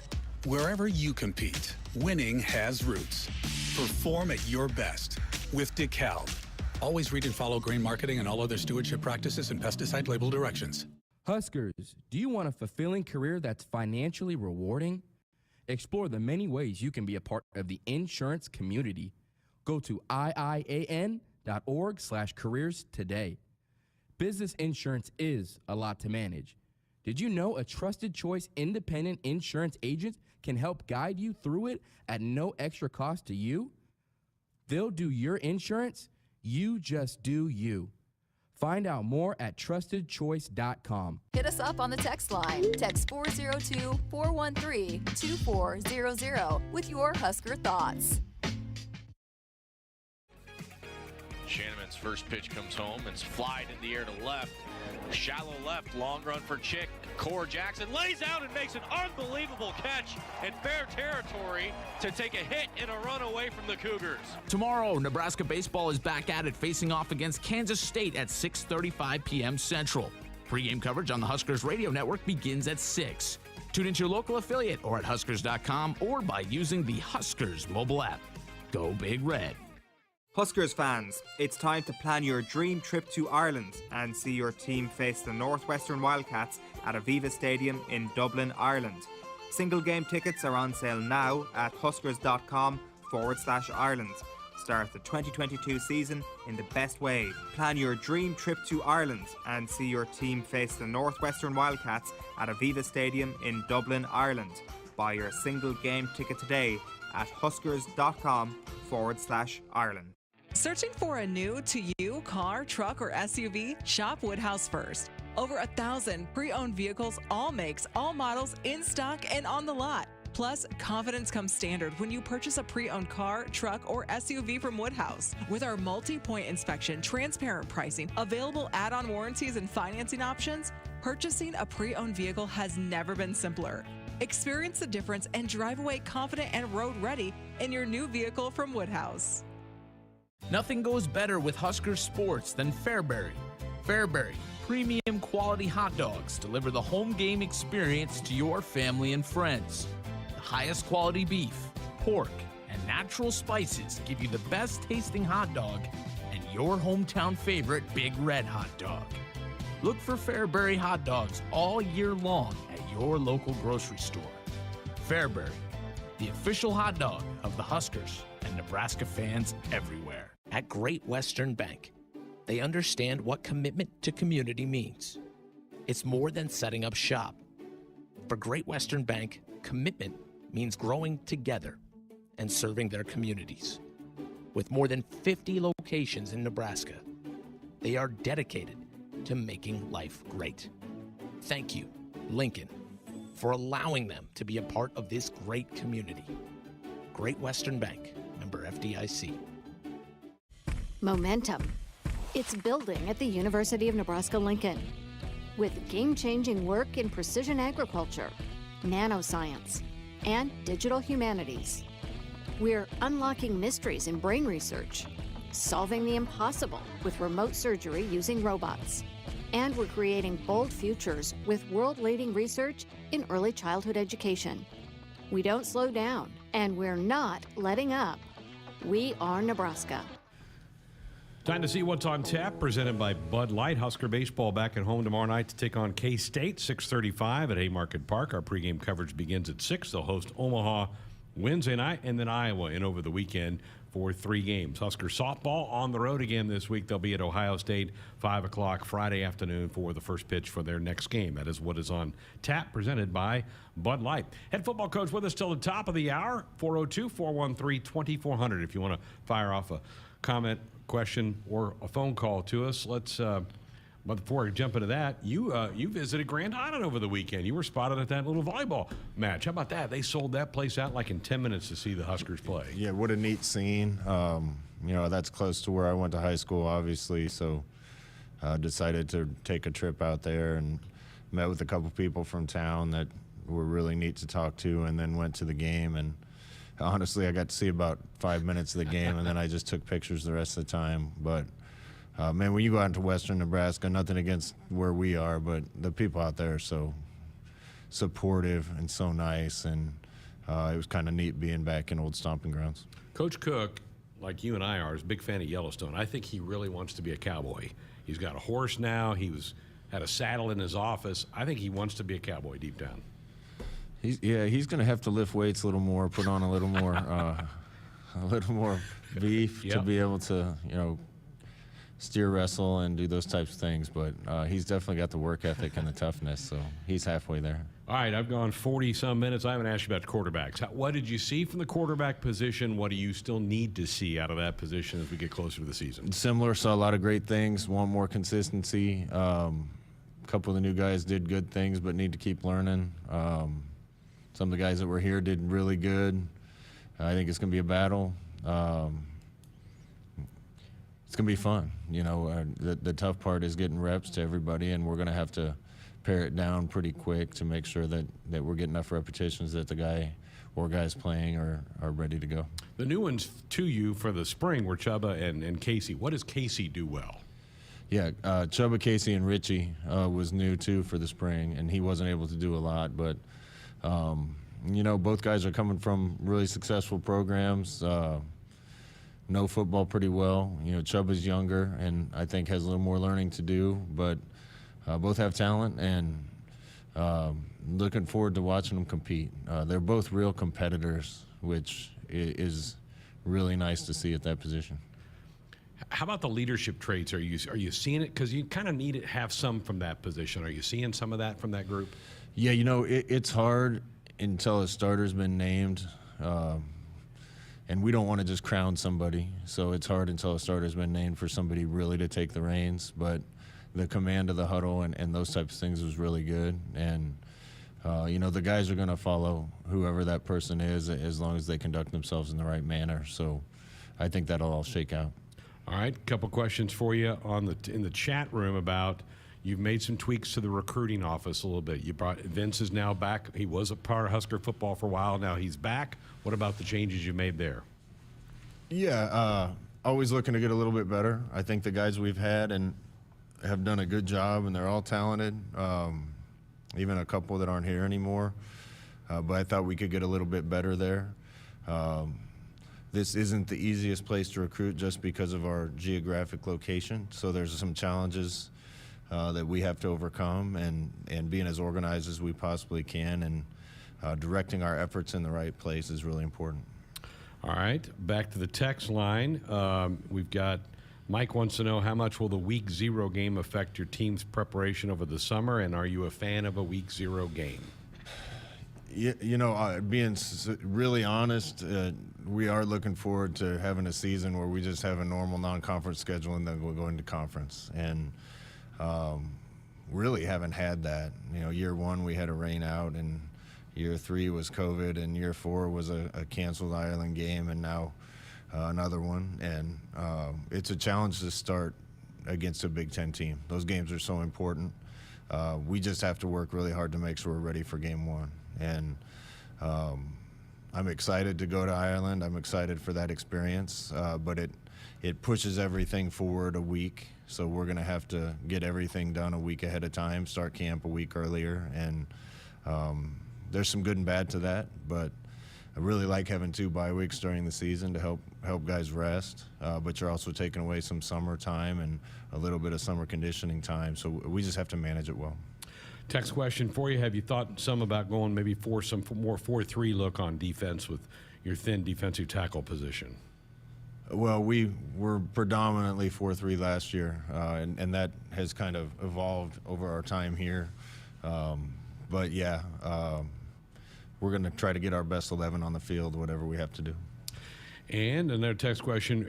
Wherever you compete, winning has roots. Perform at your best with DeKalb. Always read and follow grain marketing and all other stewardship practices and pesticide label directions. Huskers, do you want a fulfilling career that's financially rewarding? Explore the many ways you can be a part of the insurance community. Go to iian.org/careers today. Business insurance is a lot to manage. Did you know a trusted choice independent insurance agent can help guide you through it at no extra cost to you? They'll do your insurance. You just do you. Find out more at trustedchoice.com. Hit us up on the text line. Text 402-413-2400 with your Husker thoughts. Shanneman's first pitch comes home. It's flied in the air to left. Shallow left, long run for Chick. Core Jackson lays out and makes an unbelievable catch in fair territory to take a hit and a run away from the Cougars. Tomorrow, Nebraska baseball is back at it, facing off against Kansas State at 6:35 p.m. Central. Pre-game coverage on the Huskers Radio Network begins at 6. Tune into your local affiliate or at Huskers.com or by using the Huskers mobile app. Go Big Red. Huskers fans, it's time to plan your dream trip to Ireland and see your team face the Northwestern Wildcats at Aviva Stadium in Dublin, Ireland. Single game tickets are on sale now at huskers.com/Ireland. Start the 2022 season in the best way. Plan your dream trip to Ireland and see your team face the Northwestern Wildcats at Aviva Stadium in Dublin, Ireland. Buy your single game ticket today at huskers.com/Ireland. Searching for a new to you car, truck, or SUV? Shop Woodhouse first. Over 1,000 pre-owned vehicles, all makes, all models, in stock and on the lot. Plus, confidence comes standard when you purchase a pre-owned car, truck, or SUV from Woodhouse. With our multi-point inspection, transparent pricing, available add-on warranties, and financing options, purchasing a pre-owned vehicle has never been simpler. Experience the difference and drive away confident and road-ready in your new vehicle from Woodhouse. Nothing goes better with Husker sports than Fairbury. Fairbury, premium quality hot dogs deliver the home game experience to your family and friends. The highest quality beef, pork, and natural spices give you the best tasting hot dog and your hometown favorite Big Red hot dog. Look for Fairbury hot dogs all year long at your local grocery store. Fairbury, the official hot dog of the Huskers and Nebraska fans everywhere. At Great Western Bank, they understand what commitment to community means. It's more than setting up shop. For Great Western Bank, commitment means growing together and serving their communities. With more than 50 locations in Nebraska, they are dedicated to making life great. Thank you, Lincoln, for allowing them to be a part of this great community. Great Western Bank, member FDIC. Momentum. It's building at the University of Nebraska-Lincoln. With game-changing work in precision agriculture, nanoscience, and digital humanities. We're unlocking mysteries in brain research, solving the impossible with remote surgery using robots. And we're creating bold futures with world-leading research in early childhood education. We don't slow down, and we're not letting up. We are Nebraska. Time to see what's on tap, presented by Bud Light. Husker baseball back at home tomorrow night to take on K-State, 6:35 at Haymarket Park. Our pregame coverage begins at 6. They'll host Omaha Wednesday night and then Iowa in over the weekend for 3 games. Husker softball on the road again this week. They'll be at Ohio State 5 o'clock Friday afternoon for the first pitch for their next game. That is what is on tap, presented by Bud Light. Head football coach with us till the top of the hour, 402-413-2400. If you want to fire off a comment, question, or a phone call to us, let's But before I jump into that, you visited Grand Island over the weekend. You were spotted at that little volleyball match. How about that? They sold that place out like in 10 minutes to see the Huskers play. Yeah, what a neat scene. That's close to where I went to high school, obviously, so decided to take a trip out there and met with a couple people from town that were really neat to talk to, and then went to the game. And honestly, I got to see about 5 minutes of the game, and then I just took pictures the rest of the time. But man, when you go out into western Nebraska, nothing against where we are, but the people out there are so supportive and so nice, and it was kind of neat being back in old stomping grounds. Coach Cook, like you and I are, is a big fan of Yellowstone. I think he really wants to be a cowboy. He's got a horse now. Had a saddle in his office. I think he wants to be a cowboy deep down. He's going to have to lift weights a little more, put on a little more beef to be able to, steer wrestle and do those types of things. But he's definitely got the work ethic and the toughness, so he's halfway there. All right, I've gone 40-some minutes. I haven't asked you about quarterbacks. What did you see from the quarterback position? What do you still need to see out of that position as we get closer to the season? Similar, saw a lot of great things, want more consistency. A couple of the new guys did good things but need to keep learning. Some of the guys that were here did really good. I think it's going to be a battle. It's going to be fun. The tough part is getting reps to everybody, and we're going to have to pare it down pretty quick to make sure that we're getting enough repetitions that the guy or guys playing are ready to go. The new ones to you for the spring were Chubba and Casey. What does Casey do well? Yeah, Chubba, Casey, and Richie was new too for the spring, and he wasn't able to do a lot. But, both guys are coming from really successful programs, know football pretty well. Chubba's younger and I think has a little more learning to do, but both have talent, and looking forward to watching them compete. They're both real competitors, which is really nice to see at that position. How about the leadership traits? Are you seeing it? Because you kind of need to have some from that position. Are you seeing some of that from that group? Yeah, it's hard until a starter's been named, and we don't want to just crown somebody. So it's hard until a starter's been named for somebody really to take the reins. But the command of the huddle and those types of things was really good. And, the guys are going to follow whoever that person is as long as they conduct themselves in the right manner. So I think that'll all shake out. All right, a couple questions for you in the chat room about you've made some tweaks to the recruiting office a little bit. Vince is now back. He was a part of Husker football for a while. Now he's back. What about the changes you made there? Yeah, always looking to get a little bit better. I think the guys we've had and have done a good job, and they're all talented, even a couple that aren't here anymore. But I thought we could get a little bit better there. This isn't the easiest place to recruit just because of our geographic location. So there's some challenges that we have to overcome, and being as organized as we possibly can and directing our efforts in the right place is really important. All right, back to the text line. We've got Mike wants to know, how much will the Week 0 game affect your team's preparation over the summer, and are you a fan of a Week 0 game? Being really honest, we are looking forward to having a season where we just have a normal non-conference schedule and then we'll go into conference. And really haven't had that. Year one we had a rain out, and year 3 was COVID, and year 4 was a canceled Ireland game, and now another one. And it's a challenge to start against a Big Ten team. Those games are so important. We just have to work really hard to make sure we're ready for game 1. And I'm excited to go to Ireland. I'm excited for that experience, but it pushes everything forward a week. So we're going to have to get everything done a week ahead of time, start camp a week earlier. And there's some good and bad to that, but I really like having 2 bye weeks during the season to help guys rest, but you're also taking away some summer time and a little bit of summer conditioning time. So we just have to manage it well. Text question for you. Have you thought some about going maybe for some more 4-3 look on defense with your thin defensive tackle position? Well, we were predominantly 4-3 last year, and that has kind of evolved over our time here. But, yeah, we're going to try to get our best 11 on the field, whatever we have to do. And another text question.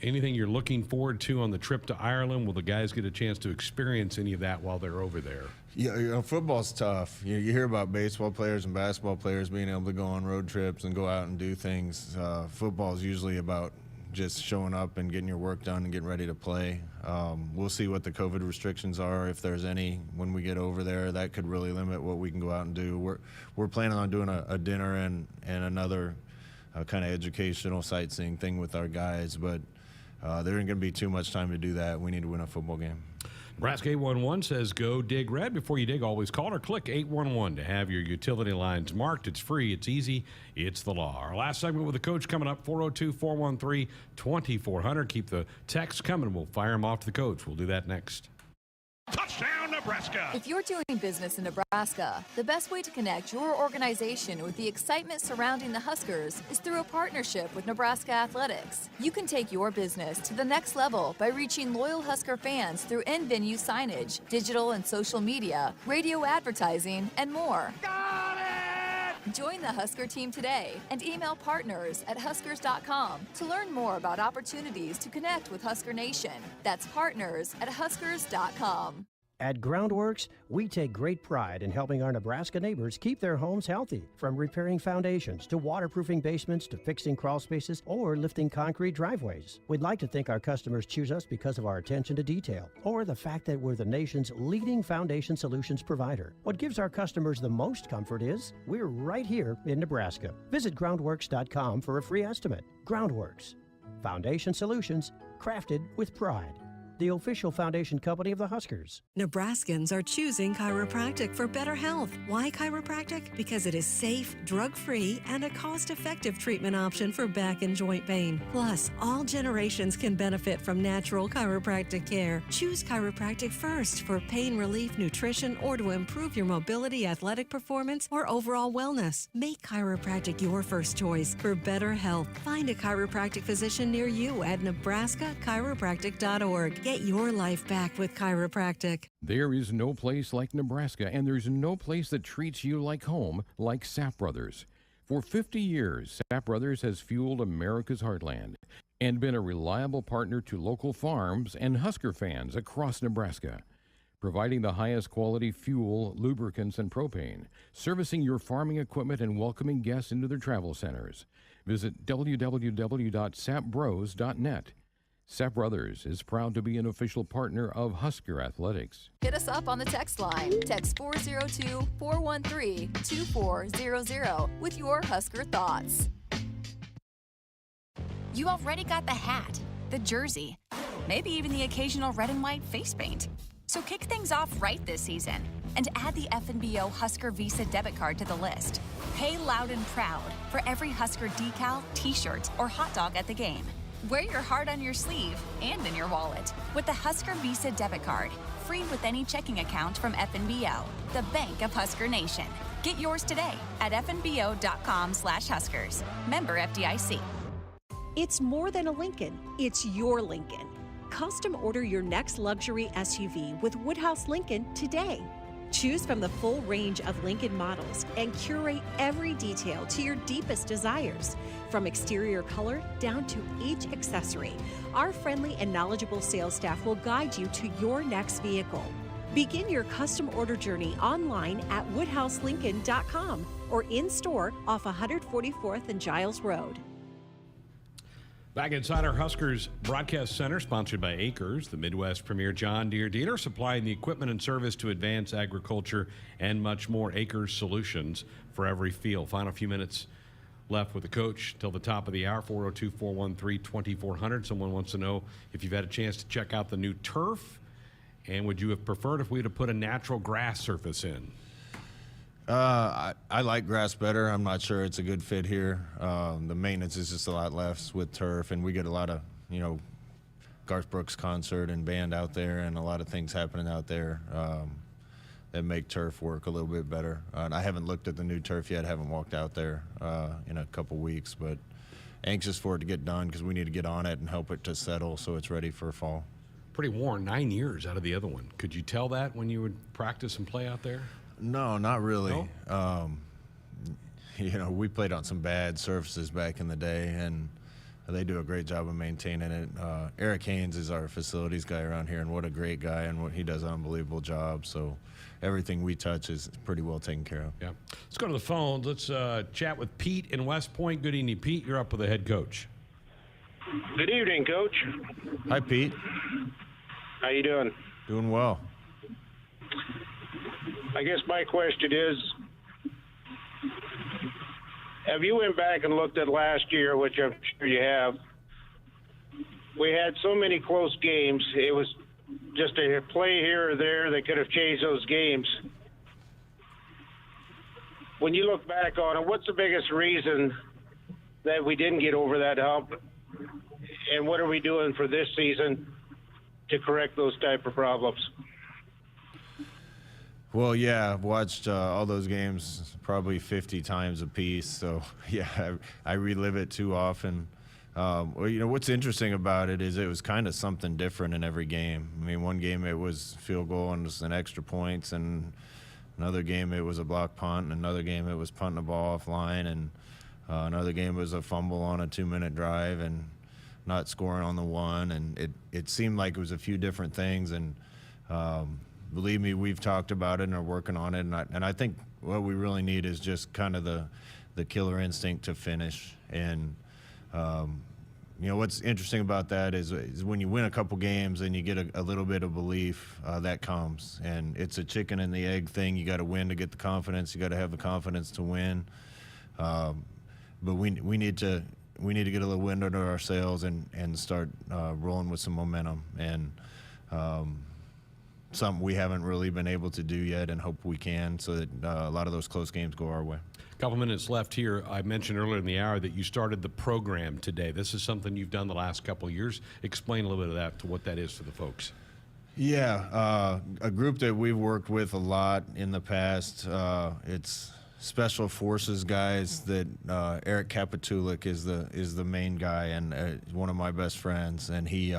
Anything you're looking forward to on the trip to Ireland? Will the guys get a chance to experience any of that while they're over there? Yeah, football's tough. You hear about baseball players and basketball players being able to go on road trips and go out and do things. Football's usually about just showing up and getting your work done and getting ready to play. We'll see what the COVID restrictions are, if there's any, when we get over there. That could really limit what we can go out and do. We're planning on doing a dinner and another kind of educational sightseeing thing with our guys, but there ain't going to be too much time to do that. We need to win a football game. Nebraska 811 says go dig red. Before you dig, always call or click 811 to have your utility lines marked. It's free, it's easy, it's the law. Our last segment with the coach coming up, 402-413-2400. Keep the texts coming. We'll fire them off to the coach. We'll do that next. Touchdown, Nebraska! If you're doing business in Nebraska, the best way to connect your organization with the excitement surrounding the Huskers is through a partnership with Nebraska Athletics. You can take your business to the next level by reaching loyal Husker fans through in-venue signage, digital and social media, radio advertising, and more. Got it! Join the Husker team today and email partners@huskers.com to learn more about opportunities to connect with Husker Nation. That's partners@huskers.com. At Groundworks, we take great pride in helping our Nebraska neighbors keep their homes healthy. From repairing foundations to waterproofing basements to fixing crawl spaces or lifting concrete driveways. We'd like to think our customers choose us because of our attention to detail or the fact that we're the nation's leading foundation solutions provider. What gives our customers the most comfort is we're right here in Nebraska. Visit groundworks.com for a free estimate. Groundworks, foundation solutions crafted with pride. The official foundation company of the Huskers. Nebraskans are choosing chiropractic for better health. Why chiropractic? Because it is safe, drug-free, and a cost-effective treatment option for back and joint pain. Plus, all generations can benefit from natural chiropractic care. Choose chiropractic first for pain relief, nutrition, or to improve your mobility, athletic performance, or overall wellness. Make chiropractic your first choice for better health. Find a chiropractic physician near you at nebraska-chiropractic.org. Get your life back with chiropractic. There is no place like Nebraska, and there's no place that treats you like home like Sap Brothers. For 50 years, Sap Brothers has fueled America's heartland and been a reliable partner to local farms and Husker fans across Nebraska, providing the highest quality fuel, lubricants, and propane, servicing your farming equipment and welcoming guests into their travel centers. Visit www.sapbros.net. Sap Brothers is proud to be an official partner of Husker Athletics. Hit us up on the text line. Text 402-413-2400 with your Husker thoughts. You already got the hat, the jersey, maybe even the occasional red and white face paint. So kick things off right this season and add the FNBO Husker Visa debit card to the list. Pay loud and proud for every Husker decal, t-shirt, or hot dog at the game. Wear your heart on your sleeve and in your wallet with the Husker Visa debit card, free with any checking account from FNBO, the bank of Husker Nation. Get yours today at fnbo.com/Huskers. Member FDIC. It's more than a Lincoln, it's your Lincoln. Custom order your next luxury SUV with Woodhouse Lincoln today. Choose from the full range of Lincoln models and curate every detail to your deepest desires. From exterior color down to each accessory, our friendly and knowledgeable sales staff will guide you to your next vehicle. Begin your custom order journey online at woodhouselincoln.com or in-store off 144th and Giles Road. Back inside our Huskers Broadcast Center, sponsored by Acres, the Midwest premier John Deere dealer, supplying the equipment and service to advance agriculture and much more. Acres solutions for every field. Final few minutes left with the coach till the top of the hour. 402-413-2400. Someone wants to know if you've had a chance to check out the new turf, and would you have preferred if we would have put a natural grass surface in? I like grass better. I'm not sure it's a good fit here. The maintenance is just a lot less with turf, and we get a lot of, Garth Brooks concert and band out there, and a lot of things happening out there that make turf work a little bit better. And I haven't looked at the new turf yet. Haven't walked out there in a couple weeks, but anxious for it to get done because we need to get on it and help it to settle so it's ready for fall. Pretty worn, 9 years out of the other one. Could you tell that when you would practice and play out there? No, not really. No? We played on some bad surfaces back in the day, and they do a great job of maintaining it. Eric Haynes is our facilities guy around here, and what a great guy, and he does an unbelievable job. So everything we touch is pretty well taken care of. Yeah. Let's go to the phones. Let's chat with Pete in West Point. Good evening, Pete. You're up with the head coach. Good evening, Coach. Hi, Pete. How you doing? Doing well. I guess my question is, have you went back and looked at last year, which I'm sure you have? We had so many close games. It was just a play here or there that could have changed those games. When you look back on it, what's the biggest reason that we didn't get over that hump? And what are we doing for this season to correct those type of problems? Well, yeah, I've watched all those games probably 50 times a piece. So, yeah, I relive it too often. Well, you know, what's interesting about it is it was kind of something different in every game. I mean, one game it was field goal and an extra points, and another game it was a block punt, and another game it was punting the ball offline, and another game was a fumble on a 2-minute drive and not scoring on the one. And it seemed like it was a few different things. And believe me, we've talked about it and are working on it. And I think what we really need is just kind of the killer instinct to finish. And you know, what's interesting about that is when you win a couple games and you get a little bit of belief, that comes. And it's a chicken and the egg thing. You got to win to get the confidence. You got to have the confidence to win. But we need to get a little wind under our sails and start rolling with some momentum. And something we haven't really been able to do yet, and hope we can, so that a lot of those close games go our way. A couple minutes left here. I mentioned earlier in the hour that you started the program today. This is something you've done the last couple of years. Explain a little bit of that, to what that is for the folks. Yeah, a group that we've worked with a lot in the past. It's Special Forces guys that Eric Kapitulik is the main guy, and one of my best friends, and he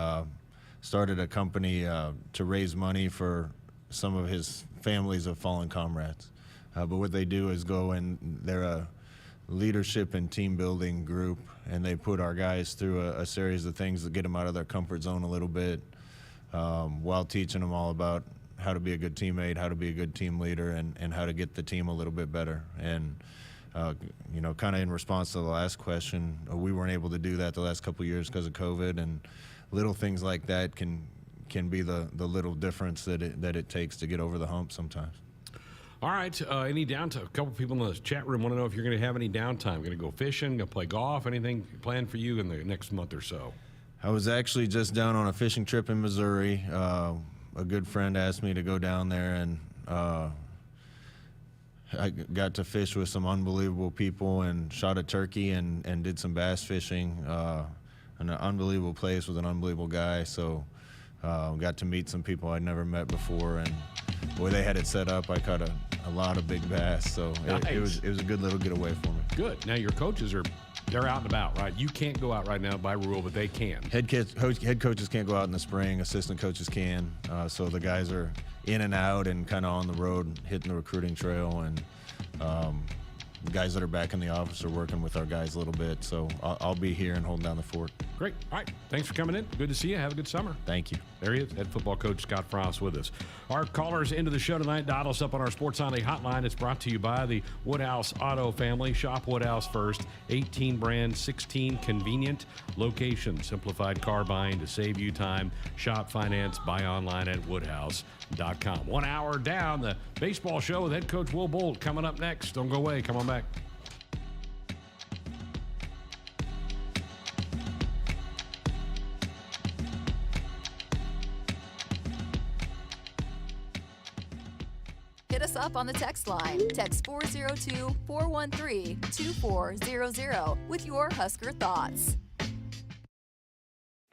started a company to raise money for some of his families of fallen comrades. But what they do is go and they're a leadership and team building group, and they put our guys through a series of things that get them out of their comfort zone a little bit, while teaching them all about how to be a good teammate, how to be a good team leader, and how to get the team a little bit better. And you know, kind of in response to the last question, we weren't able to do that the last couple of years because of COVID, and little things like that can be the little difference that it takes to get over the hump sometimes. All right, any downtime? A couple people in the chat room want to know if you're going to have any downtime. Going to go fishing, going to play golf, anything planned for you in the next month or so? I was actually just down on a fishing trip in Missouri. A good friend asked me to go down there, and I got to fish with some unbelievable people and shot a turkey and did some bass fishing. An unbelievable place with an unbelievable guy. So got to meet some people I'd never met before, and boy, they had it set up. I caught a lot of big bass, so nice. it was a good little getaway for me. Good. Now your coaches they're out and about, right? You can't go out right now by rule, but they can. Head coaches can't go out in the spring. Assistant coaches can. So the guys are in and out and kind of on the road, hitting the recruiting trail, and the guys that are back in the office are working with our guys a little bit. So I'll be here and holding down the fort. Great. All right. Thanks for coming in. Good to see you. Have a good summer. Thank you. There he is, head football coach Scott Frost with us. Our callers into the show tonight, dial us up on our Sports Sunday hotline. It's brought to you by the Woodhouse Auto family. Shop Woodhouse first. 18 brand, 16 convenient locations. Simplified car buying to save you time. Shop, finance, buy online at woodhouse.com. 1 hour down, the baseball show with head coach Will Bolt coming up next. Don't go away. Come on back. Hit us up on the text line. Text 402-413-2400 with your Husker thoughts.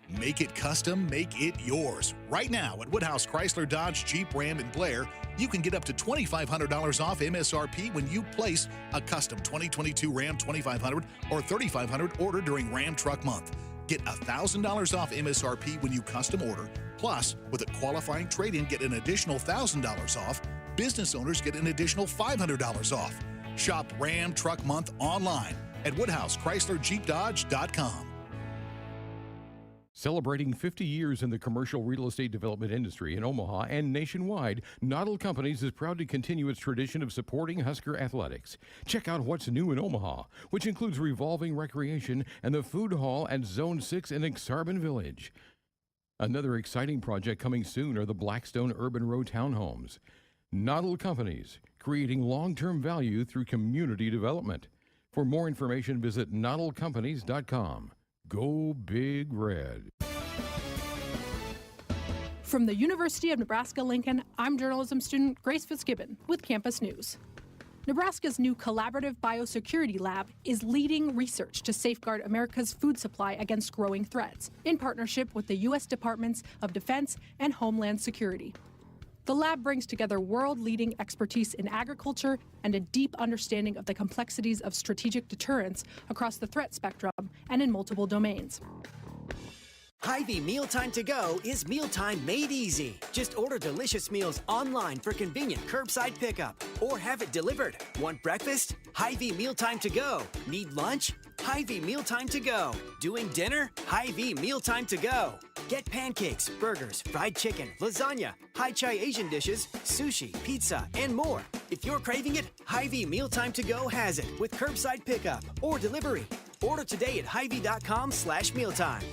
Make it custom, make it yours. Right now at Woodhouse Chrysler Dodge Jeep Ram and Blair, you can get up to $2,500 off MSRP when you place a custom 2022 Ram 2500 or 3500 order during Ram Truck Month. Get $1,000 off MSRP when you custom order. Plus, with a qualifying trade-in, get an additional $1,000 off. Business owners get an additional $500 off. Shop Ram Truck Month online at WoodhouseChryslerJeepDodge.com. Celebrating 50 years in the commercial real estate development industry in Omaha and nationwide, Noddle Companies is proud to continue its tradition of supporting Husker athletics. Check out what's new in Omaha, which includes revolving recreation and the food hall at Zone 6 in Exarban Village. Another exciting project coming soon are the Blackstone Urban Row townhomes. Noddle Companies, creating long-term value through community development. For more information, visit noddlecompanies.com. Go Big Red. From the University of Nebraska-Lincoln, I'm journalism student Grace Fitzgibbon with Campus News. Nebraska's new collaborative biosecurity lab is leading research to safeguard America's food supply against growing threats in partnership with the U.S. Departments of Defense and Homeland Security. The lab brings together world-leading expertise in agriculture and a deep understanding of the complexities of strategic deterrence across the threat spectrum and in multiple domains. Hy-Vee Mealtime to Go is mealtime made easy. Just order delicious meals online for convenient curbside pickup or have it delivered. Want breakfast? Hy-Vee Mealtime to Go. Need lunch? Hy-Vee Mealtime to Go. Doing dinner? Hy-Vee Mealtime to Go. Get pancakes, burgers, fried chicken, lasagna, Hai-Chai Asian dishes, sushi, pizza, and more. If you're craving it, Hy-Vee Mealtime to Go has it with curbside pickup or delivery. Order today at Hy-Vee.com/mealtime.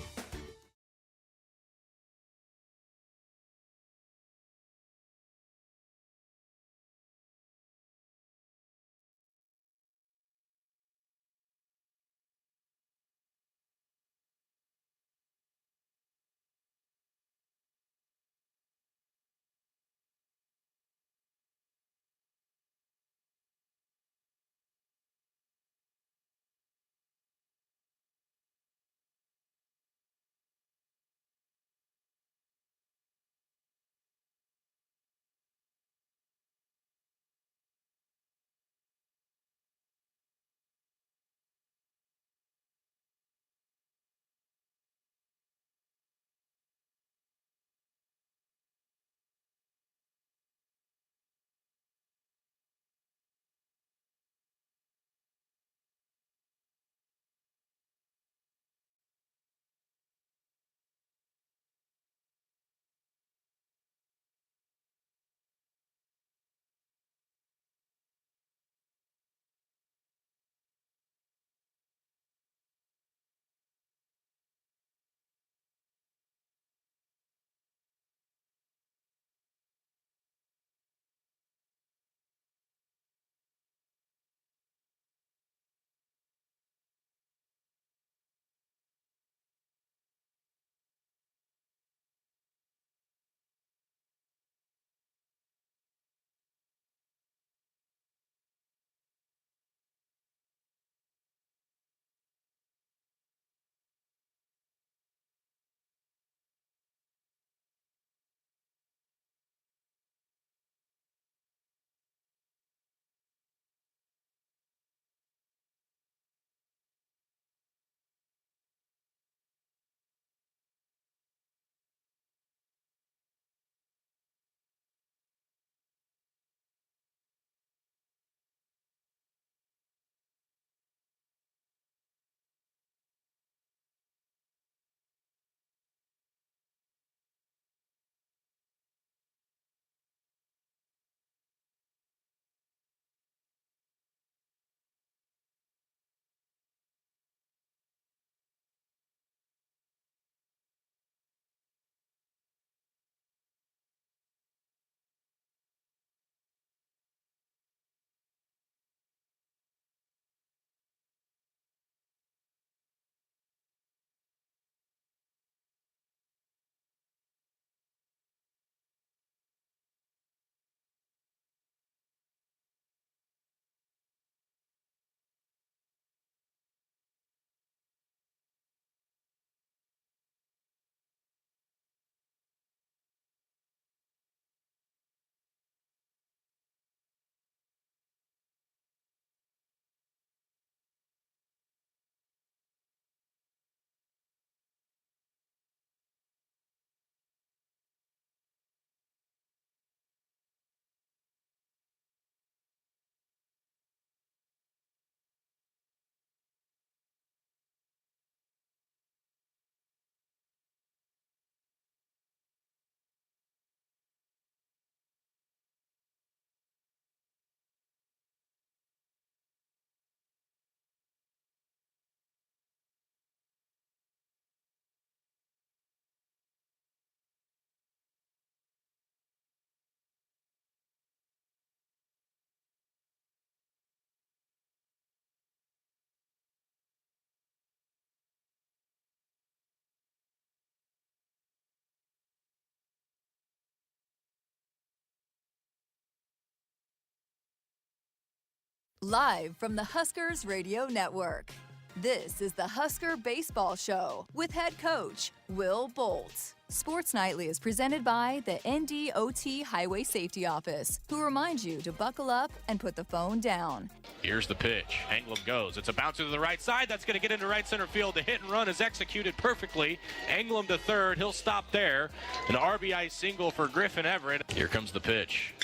Live from the Huskers Radio Network, this is the Husker Baseball Show with head coach Will Bolt. Sports Nightly is presented by the NDOT Highway Safety Office, who reminds you to buckle up and put the phone down. Here's the pitch. Anglem goes. It's a bouncer to the right side. That's going to get into right center field. The hit and run is executed perfectly. Anglem to third. He'll stop there. An RBI single for Griffin Everett. Here comes the pitch.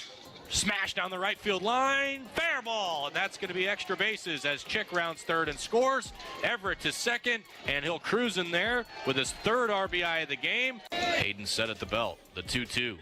Smash down the right field line, fair ball, and that's going to be extra bases as Chick rounds third and scores. Everett to second, and he'll cruise in there with his third RBI of the game. Hayden set at the belt, the 2-2.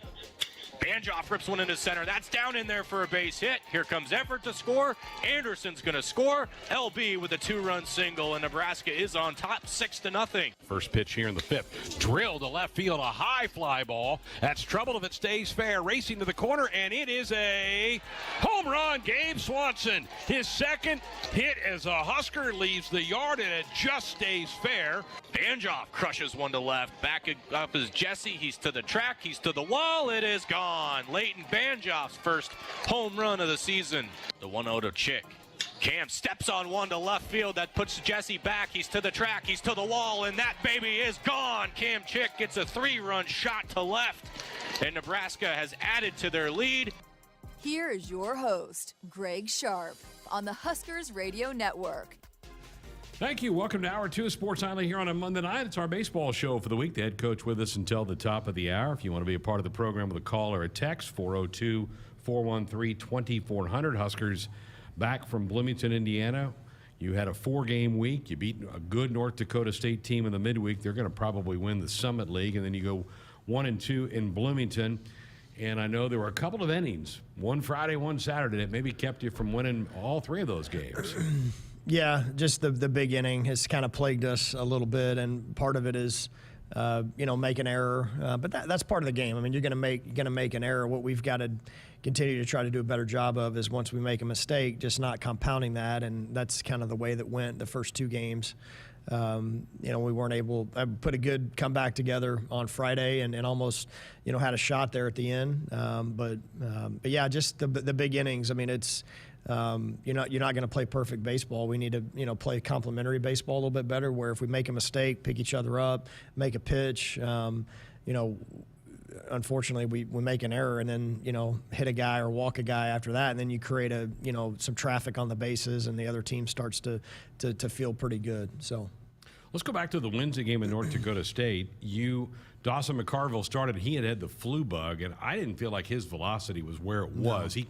Banjoff rips one into center. That's down in there for a base hit. Here comes Everett to score. Anderson's going to score. LB with a 2-run single, and Nebraska is on top 6-0. First pitch here in the fifth. Drill to left field, a high fly ball. That's trouble if it stays fair. Racing to the corner, and it is a home run. Gabe Swanson. His second hit as a Husker leaves the yard, and it just stays fair. Banjoff crushes one to left. Back up is Jesse. He's to the track. He's to the wall. It is gone. Leighton Banjoff's first home run of the season. The 1-0 to Chick. Cam steps on one to left field. That puts Jesse back. He's to the track. He's to the wall, and that baby is gone. Cam Chick gets a 3-run shot to left, and Nebraska has added to their lead. Here is your host, Greg Sharpe, on the Huskers Radio Network. Thank you. Welcome to Hour 2 of Sports Nightly here on a Monday night. It's our baseball show for the week. The head coach with us until the top of the hour. If you want to be a part of the program with a call or a text, 402-413-2400. Huskers back from Bloomington, Indiana. You had a 4-game week. You beat a good North Dakota State team in the midweek. They're going to probably win the Summit League. And then you go 1-2 in Bloomington. And I know there were a couple of innings, one Friday, one Saturday, that maybe kept you from winning all 3 of those games. Yeah, just the big inning has kind of plagued us a little bit, and part of it is, make an error. But that's part of the game. I mean, you're going to make an error. What we've got to continue to try to do a better job of is once we make a mistake, just not compounding that, and that's kind of the way that went the first 2 games. We weren't able to put a good comeback together on Friday and almost, had a shot there at the end. But yeah, just the big innings. I mean, it's. You're not going to play perfect baseball. We need to, play complementary baseball a little bit better, where if we make a mistake, pick each other up, make a pitch, unfortunately we make an error and then, hit a guy or walk a guy after that. And then you create some traffic on the bases and the other team starts to feel pretty good. So let's go back to the Wednesday game in North Dakota State. Dawson McCarville started. He had the flu bug, and I didn't feel like his velocity was where it was. He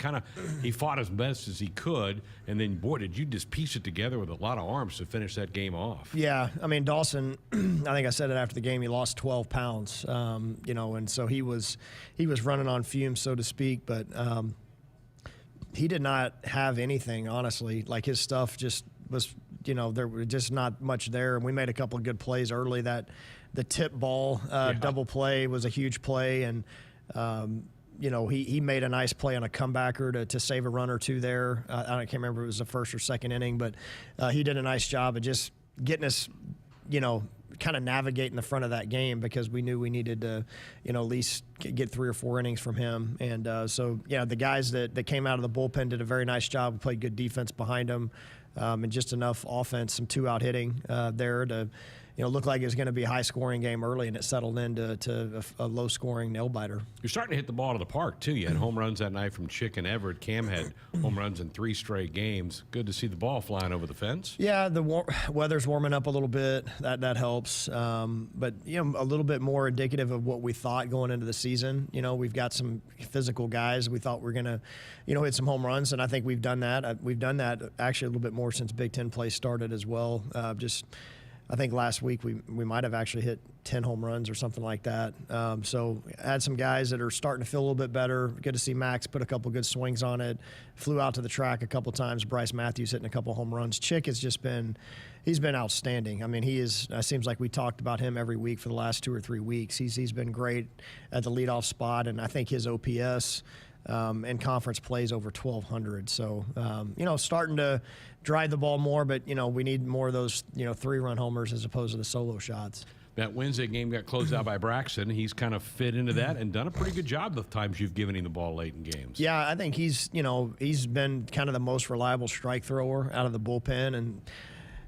fought as best as he could, and then, boy, did you just piece it together with a lot of arms to finish that game off. Yeah, I mean, Dawson, I think I said it after the game, he lost 12 pounds, and so he was running on fumes, so to speak, but he did not have anything, honestly. Like, his stuff just was, there was just not much there, and we made a couple of good plays early. The tip ball double play was a huge play, and he made a nice play on a comebacker to save a run or two there. I can't remember if it was the first or second inning, but he did a nice job of just getting us, kind of navigating the front of that game, because we knew we needed to, at least get 3 or 4 innings from him. And the guys that came out of the bullpen did a very nice job. We played good defense behind them, and just enough offense, some 2-out hitting there to looked like it was going to be a high-scoring game early, and it settled into a low-scoring nail-biter. You're starting to hit the ball to the park, too. You had home runs that night from Chick and Everett. Cam had home runs in 3 straight games. Good to see the ball flying over the fence. Yeah, the weather's warming up a little bit. That helps. But, a little bit more indicative of what we thought going into the season. We've got some physical guys. We thought we were going to, hit some home runs, and I think we've done that. We've done that actually a little bit more since Big Ten play started as well. I think last week we might have actually hit 10 home runs or something like that. So had some guys that are starting to feel a little bit better. Good to see Max put a couple good swings on it. Flew out to the track a couple times. Bryce Matthews hitting a couple home runs. Chick has just been outstanding. I mean, he is. It seems like we talked about him every week for the last 2 or 3 weeks. He's been great at the leadoff spot, and I think his OPS and conference plays over 1,200. So, starting to drive the ball more, but, we need more of those, 3-run homers as opposed to the solo shots. That Wednesday game got closed out by Braxton. He's kind of fit into that and done a pretty good job the times you've given him the ball late in games. Yeah, I think he's been kind of the most reliable strike thrower out of the bullpen. And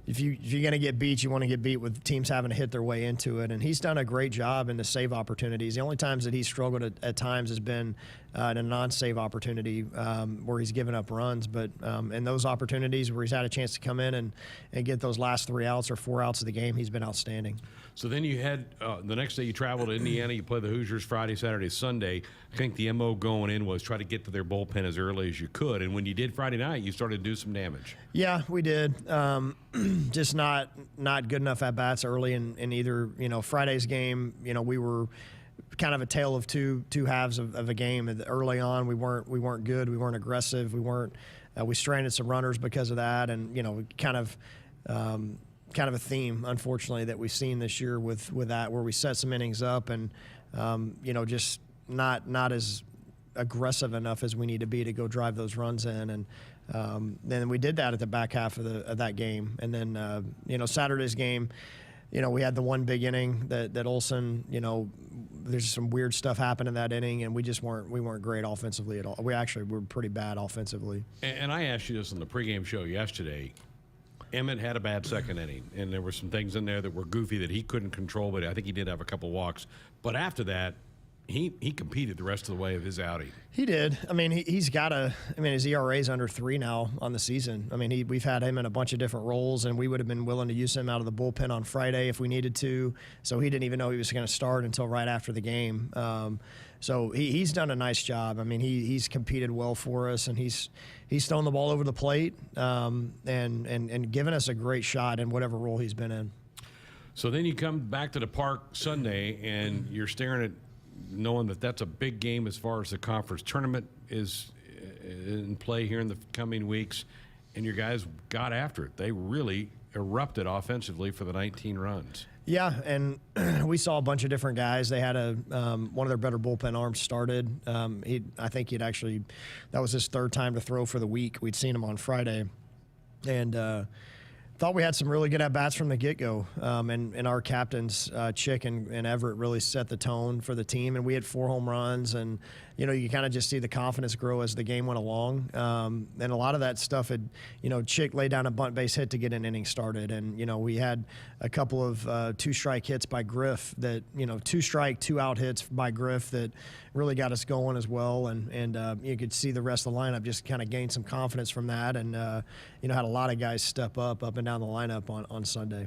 if you're going to get beat, you want to get beat with teams having to hit their way into it. And he's done a great job in the save opportunities. The only times that he's struggled at times has been in a non-save opportunity where he's given up runs. But in those opportunities where he's had a chance to come in and get those last 3 outs or 4 outs of the game, he's been outstanding. So then you had the next day you traveled to Indiana. You play the Hoosiers Friday, Saturday, Sunday. I think the MO going in was try to get to their bullpen as early as you could. And when you did Friday night, you started to do some damage. Yeah, we did. Just not good enough at bats early in either. Friday's game. We were kind of a tale of two halves of a game. Early on, we weren't good. We weren't aggressive. We stranded some runners because of that, and kind of a theme, unfortunately, that we've seen this year with that, where we set some innings up and just not as aggressive enough as we need to be to go drive those runs in. And then we did that at the back half of that game. And then Saturday's game, we had the one big inning that Olsen, there's some weird stuff happened in that inning, and we weren't great offensively at all. We were pretty bad offensively. And I asked you this on the pregame show yesterday. Emmett had a bad second inning, and there were some things in there that were goofy that he couldn't control, but I think he did have a couple walks. But after that, he competed the rest of the way of his outing. He did. I mean, he's got his ERA is under 3 now on the season. I mean, we've had him in a bunch of different roles, and we would have been willing to use him out of the bullpen on Friday if we needed to. So he didn't even know he was going to start until right after the game. So he's done a nice job. I mean, he's competed well for us, and he's thrown the ball over the plate and given us a great shot in whatever role he's been in. So then you come back to the park Sunday, and you're staring at knowing that that's a big game as far as the conference tournament is in play here in the coming weeks, and your guys got after it. They really erupted offensively for the 19 runs. Yeah, and we saw a bunch of different guys. They had one of their better bullpen arms started. I think that was his 3rd time to throw for the week. We'd seen him on Friday, and thought we had some really good at-bats from the get-go. And our captains, Chick and Everett, really set the tone for the team. And we had 4 home runs. And, you kind of just see the confidence grow as the game went along. And a lot of that stuff had, Chick laid down a bunt base hit to get an inning started. And, we had a couple of 2-strike hits by Griff that, 2-strike, 2-out hits by Griff that really got us going as well. And you could see the rest of the lineup just kind of gained some confidence from that. And, had a lot of guys step up and down the lineup on Sunday.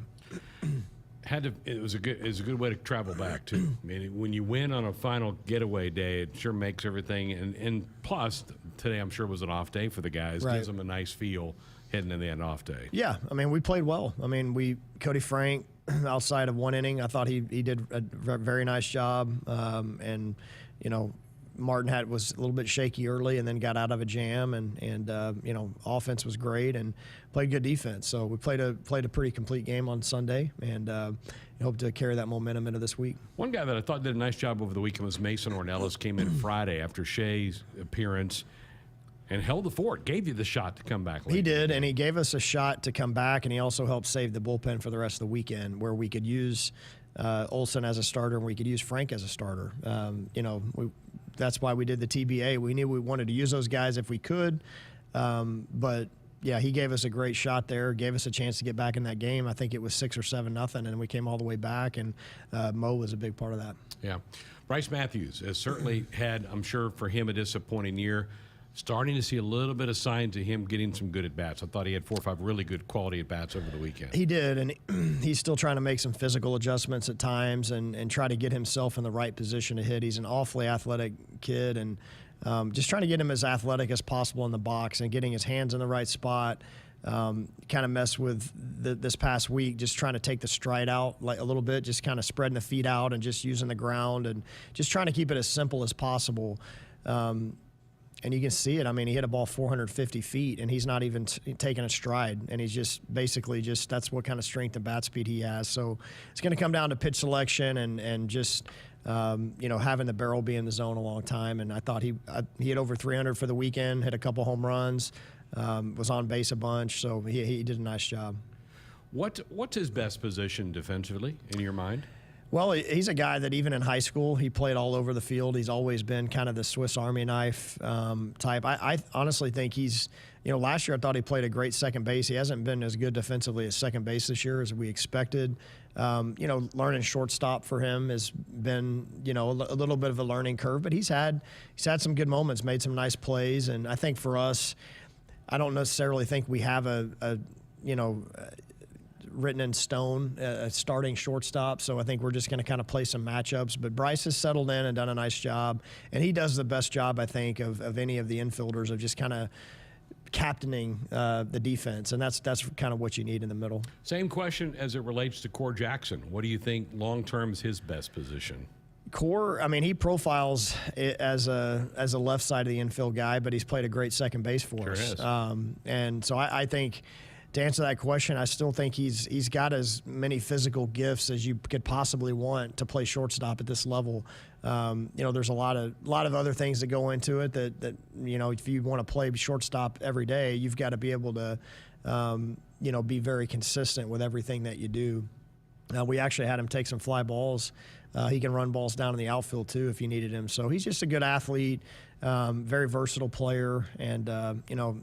It was a good way to travel back too. I mean, when you win on a final getaway day, it sure makes everything. And plus, today I'm sure was an off day for the guys. Right. Gives them a nice feel heading into that off day. Yeah, I mean, we played well. I mean, Cody Frank, outside of one inning, I thought he did a very nice job. And Martin was a little bit shaky early and then got out of a jam, and offense was great and played good defense. So we played a pretty complete game on Sunday, and hope to carry that momentum into this week. One guy that I thought did a nice job over the weekend was Mason Ornelas. Came in Friday after Shea's appearance and held the fort, gave you the shot to come back late. He did, and he gave us a shot to come back, and he also helped save the bullpen for the rest of the weekend, where we could use Olsen as a starter and we could use Frank as a starter. That's why we did the TBA. We knew we wanted to use those guys if we could. But, yeah, he gave us a great shot there, gave us a chance to get back in that game. I think it was 6 or 7-0, and we came all the way back, and Mo was a big part of that. Yeah. Bryce Matthews has certainly had, I'm sure, for him a disappointing year. Starting to see a little bit of signs of him getting some good at-bats. I thought he had 4 or 5 really good quality at-bats over the weekend. He did, and he's still trying to make some physical adjustments at times and try to get himself in the right position to hit. He's an awfully athletic kid, and just trying to get him as athletic as possible in the box and getting his hands in the right spot. Kind of messed with this past week, just trying to take the stride out like a little bit, just kind of spreading the feet out and just using the ground and just trying to keep it as simple as possible. And you can see it. I mean, he hit a ball 450 feet, and he's not even taking a stride. And he's just basically that's what kind of strength and bat speed he has. So it's going to come down to pitch selection and just, having the barrel be in the zone a long time. And I thought he hit over 300 for the weekend, hit a couple home runs, was on base a bunch. So he did a nice job. What's his best position defensively in your mind? Well, he's a guy that even in high school, he played all over the field. He's always been kind of the Swiss Army knife type. I honestly think he's, last year I thought he played a great second base. He hasn't been as good defensively at second base this year as we expected. Learning shortstop for him has been, a little bit of a learning curve, but he's had some good moments, made some nice plays. And I think for us, I don't necessarily think we have a written in stone, a starting shortstop. So I think we're just going to kind of play some matchups. But Bryce has settled in and done a nice job. And he does the best job, I think, of any of the infielders of just kind of captaining the defense. And that's kind of what you need in the middle. Same question as it relates to Core Jackson. What do you think long-term is his best position? Core, he profiles it as a left side of the infield guy, but he's played a great second base for us. And so I think, to answer that question, I still think he's got as many physical gifts as you could possibly want to play shortstop at this level. There's a lot of other things that go into it that if you want to play shortstop every day, you've got to be able to be very consistent with everything that you do. We actually had him take some fly balls. He can run balls down in the outfield too if you needed him. So he's just a good athlete. Very versatile player, and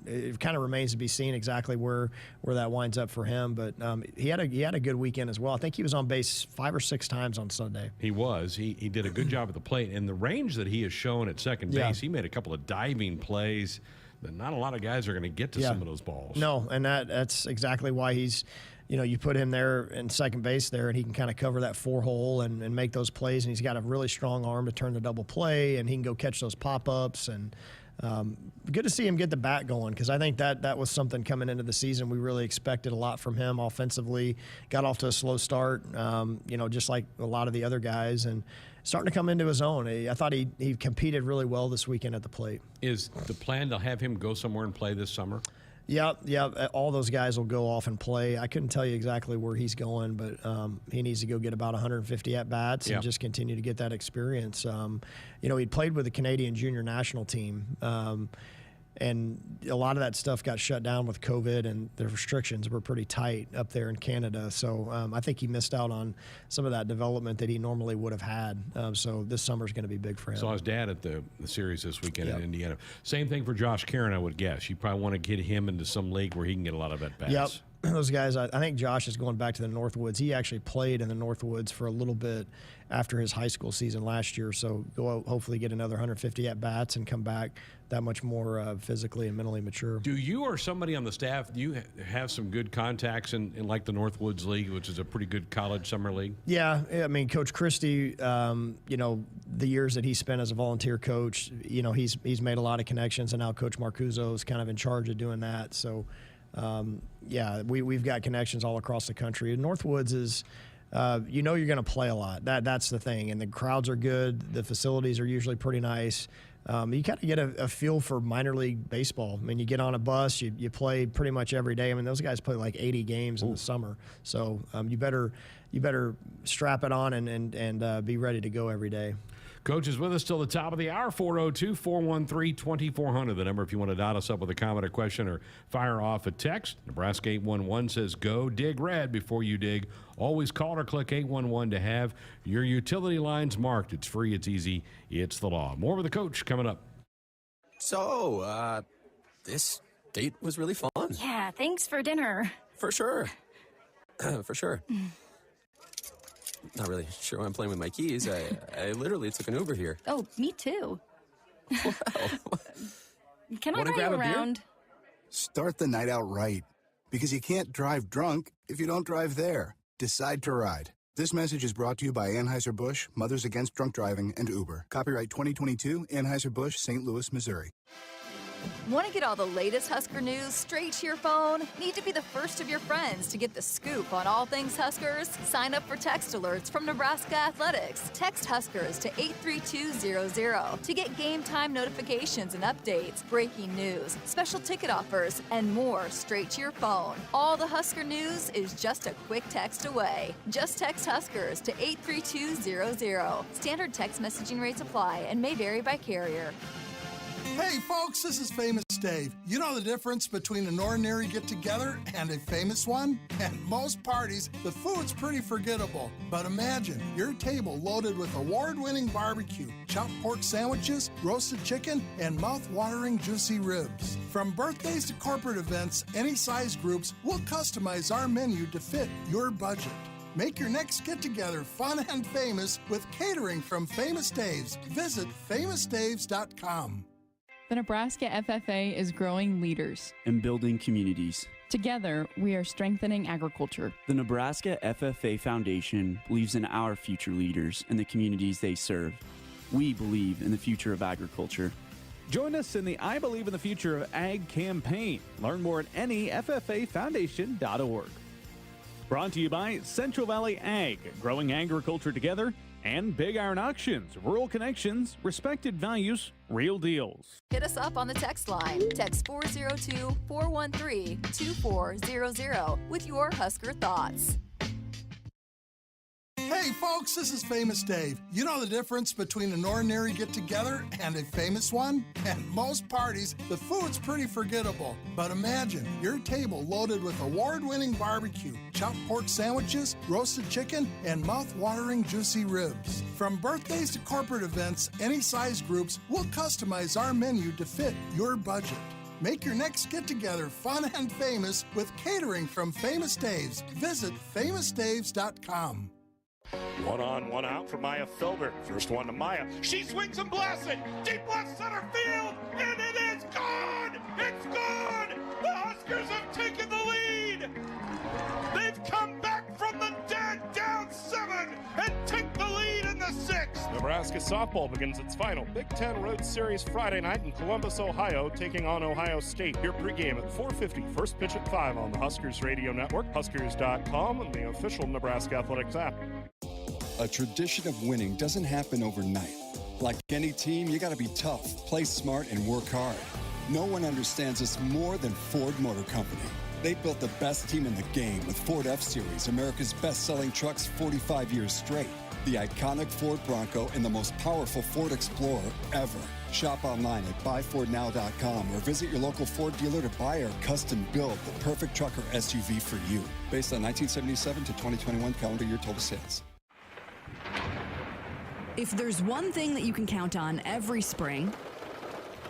it kind of remains to be seen exactly where that winds up for him. But he had a good weekend as well. I think he was on base 5 or 6 times on Sunday. He was. He did a good job at the plate, and the range that he has shown at second base, he made a couple of diving plays that not a lot of guys are going to get to some of those balls. No, and that's exactly why he's. You put him there in second base there, and he can kind of cover that 4-hole and make those plays. And he's got a really strong arm to turn the double play, and he can go catch those pop-ups. And good to see him get the bat going, because I think that was something coming into the season. We really expected a lot from him offensively. Got off to a slow start, just like a lot of the other guys, and starting to come into his own. I thought he competed really well this weekend at the plate. Is the plan to have him go somewhere and play this summer? Yeah. All those guys will go off and play. I couldn't tell you exactly where he's going, but he needs to go get about 150 at-bats and just continue to get that experience. He played with the Canadian junior national team, and a lot of that stuff got shut down with COVID, and the restrictions were pretty tight up there in Canada. So I think he missed out on some of that development that he normally would have had. So this summer is going to be big for him. Saw his dad at the series this weekend in Indiana. Same thing for Josh Karen, I would guess. You probably want to get him into some league where he can get a lot of at-bats. Yep. Those guys, I think Josh is going back to the Northwoods. He actually played in the Northwoods for a little bit after his high school season last year. So go out, hopefully get another 150 at-bats and come back that much more physically and mentally mature. Do you or somebody on the staff, do you have some good contacts in like the Northwoods League, which is a pretty good college summer league? Yeah. Coach Christie, the years that he spent as a volunteer coach, he's made a lot of connections, and now Coach Marcuzzo is kind of in charge of doing that. So, we've got connections all across the country. Northwoods is, you're going to play a lot. That's the thing. And the crowds are good. The facilities are usually pretty nice. You kind of get a feel for minor league baseball. You get on a bus, you play pretty much every day. Those guys play like 80 games in the summer. So you better strap it on and be ready to go every day. Coach is with us till the top of the hour, 402-413-2400. The number if you want to dot us up with a comment or question or fire off a text. Nebraska 811 says, go dig red before you dig. Always call or click 811 to have your utility lines marked. It's free, it's easy, it's the law. More with the coach coming up. So, this date was really fun. Yeah, thanks for dinner. For sure. For sure. Not really sure why I'm playing with my keys. I literally took an Uber here. Oh, me too. Wow. Can I Wanna ride grab you a beer? around? Start the night out right. Because you can't drive drunk if you don't drive there. Decide to ride. This message is brought to you by Anheuser-Busch, Mothers Against Drunk Driving, and Uber. Copyright 2022, Anheuser-Busch, St. Louis, Missouri. Want to get all the latest Husker news straight to your phone? Need to be the first of your friends to get the scoop on all things Huskers? Sign up for text alerts from Nebraska Athletics. Text Huskers to 83200 to get game time notifications and updates, breaking news, special ticket offers, and more straight to your phone. All the Husker news is just a quick text away. Just text Huskers to 83200. Standard text messaging rates apply and may vary by carrier. Hey folks, this is Famous Dave. You know the difference between an ordinary get-together and a famous one? At most parties, the food's pretty forgettable. But imagine your table loaded with award-winning barbecue, chopped pork sandwiches, roasted chicken, and mouth-watering juicy ribs. From birthdays to corporate events, any size groups, we'll customize our menu to fit your budget. Make your next get-together fun and famous with catering from Famous Dave's. Visit famousdaves.com. The Nebraska FFA is growing leaders and building communities. Together, we are strengthening agriculture. The Nebraska FFA Foundation believes in our future leaders and the communities they serve. We believe in the future of agriculture. Join us in the I Believe in the Future of Ag campaign. Learn more at nefffafoundation.org. Brought to you by Central Valley Ag, growing agriculture together, and Big Iron Auctions, rural connections, respected values, real deals. Hit us up on the text line. Text 402-413-2400 with your Husker thoughts. Hey folks, this is Famous Dave. You know the difference between an ordinary get-together and a famous one? At most parties, the food's pretty forgettable. But imagine your table loaded with award-winning barbecue, chopped pork sandwiches, roasted chicken, and mouth-watering juicy ribs. From birthdays to corporate events, any size groups, we'll customize our menu to fit your budget. Make your next get-together fun and famous with catering from Famous Dave's. Visit famousdaves.com. 1 on, 1 out for Maya Filbert. First one to Maya. She swings and blasts it. Deep left center field. And it is gone. It's gone. The Huskers have taken the lead. They've come back from the dead, down 7, and take the lead in the 6th. Nebraska softball begins its final Big Ten Road Series Friday night in Columbus, Ohio, taking on Ohio State. Here pregame at 4:50. First pitch at 5 on the Huskers Radio Network, Huskers.com, and the official Nebraska Athletics app. A tradition of winning doesn't happen overnight. Like any team, you gotta be tough, play smart, and work hard. No one understands this more than Ford Motor Company. They built the best team in the game with Ford F-Series, America's best-selling trucks 45 years straight, the iconic Ford Bronco, and the most powerful Ford Explorer ever. Shop online at buyfordnow.com or visit your local Ford dealer to buy or custom build the perfect truck or SUV for you. Based on 1977 to 2021 calendar year total sales. If there's one thing that you can count on every spring,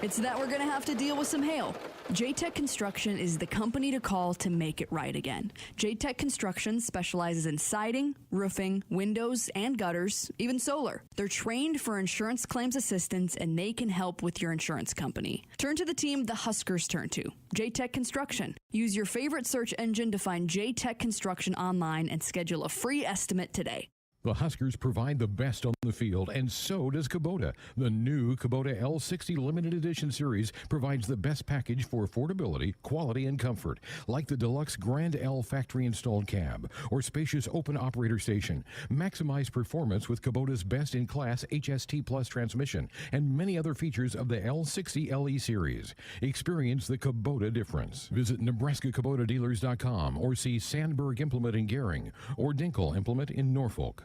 it's that we're going to have to deal with some hail. J-Tech Construction is the company to call to make it right again. J-Tech Construction specializes in siding, roofing, windows, and gutters, even solar. They're trained for insurance claims assistance, and they can help with your insurance company. Turn to the team the Huskers turn to, J-Tech Construction. Use your favorite search engine to find J-Tech Construction online and schedule a free estimate today. The Huskers provide the best on the field, and so does Kubota. The new Kubota L60 Limited Edition Series provides the best package for affordability, quality, and comfort, like the deluxe Grand L factory-installed cab or spacious open operator station. Maximize performance with Kubota's best-in-class HST Plus transmission and many other features of the L60 LE Series. Experience the Kubota difference. Visit nebraska-kubota-dealers.com or see Sandberg Implement in Gering or Dinkle Implement in Norfolk.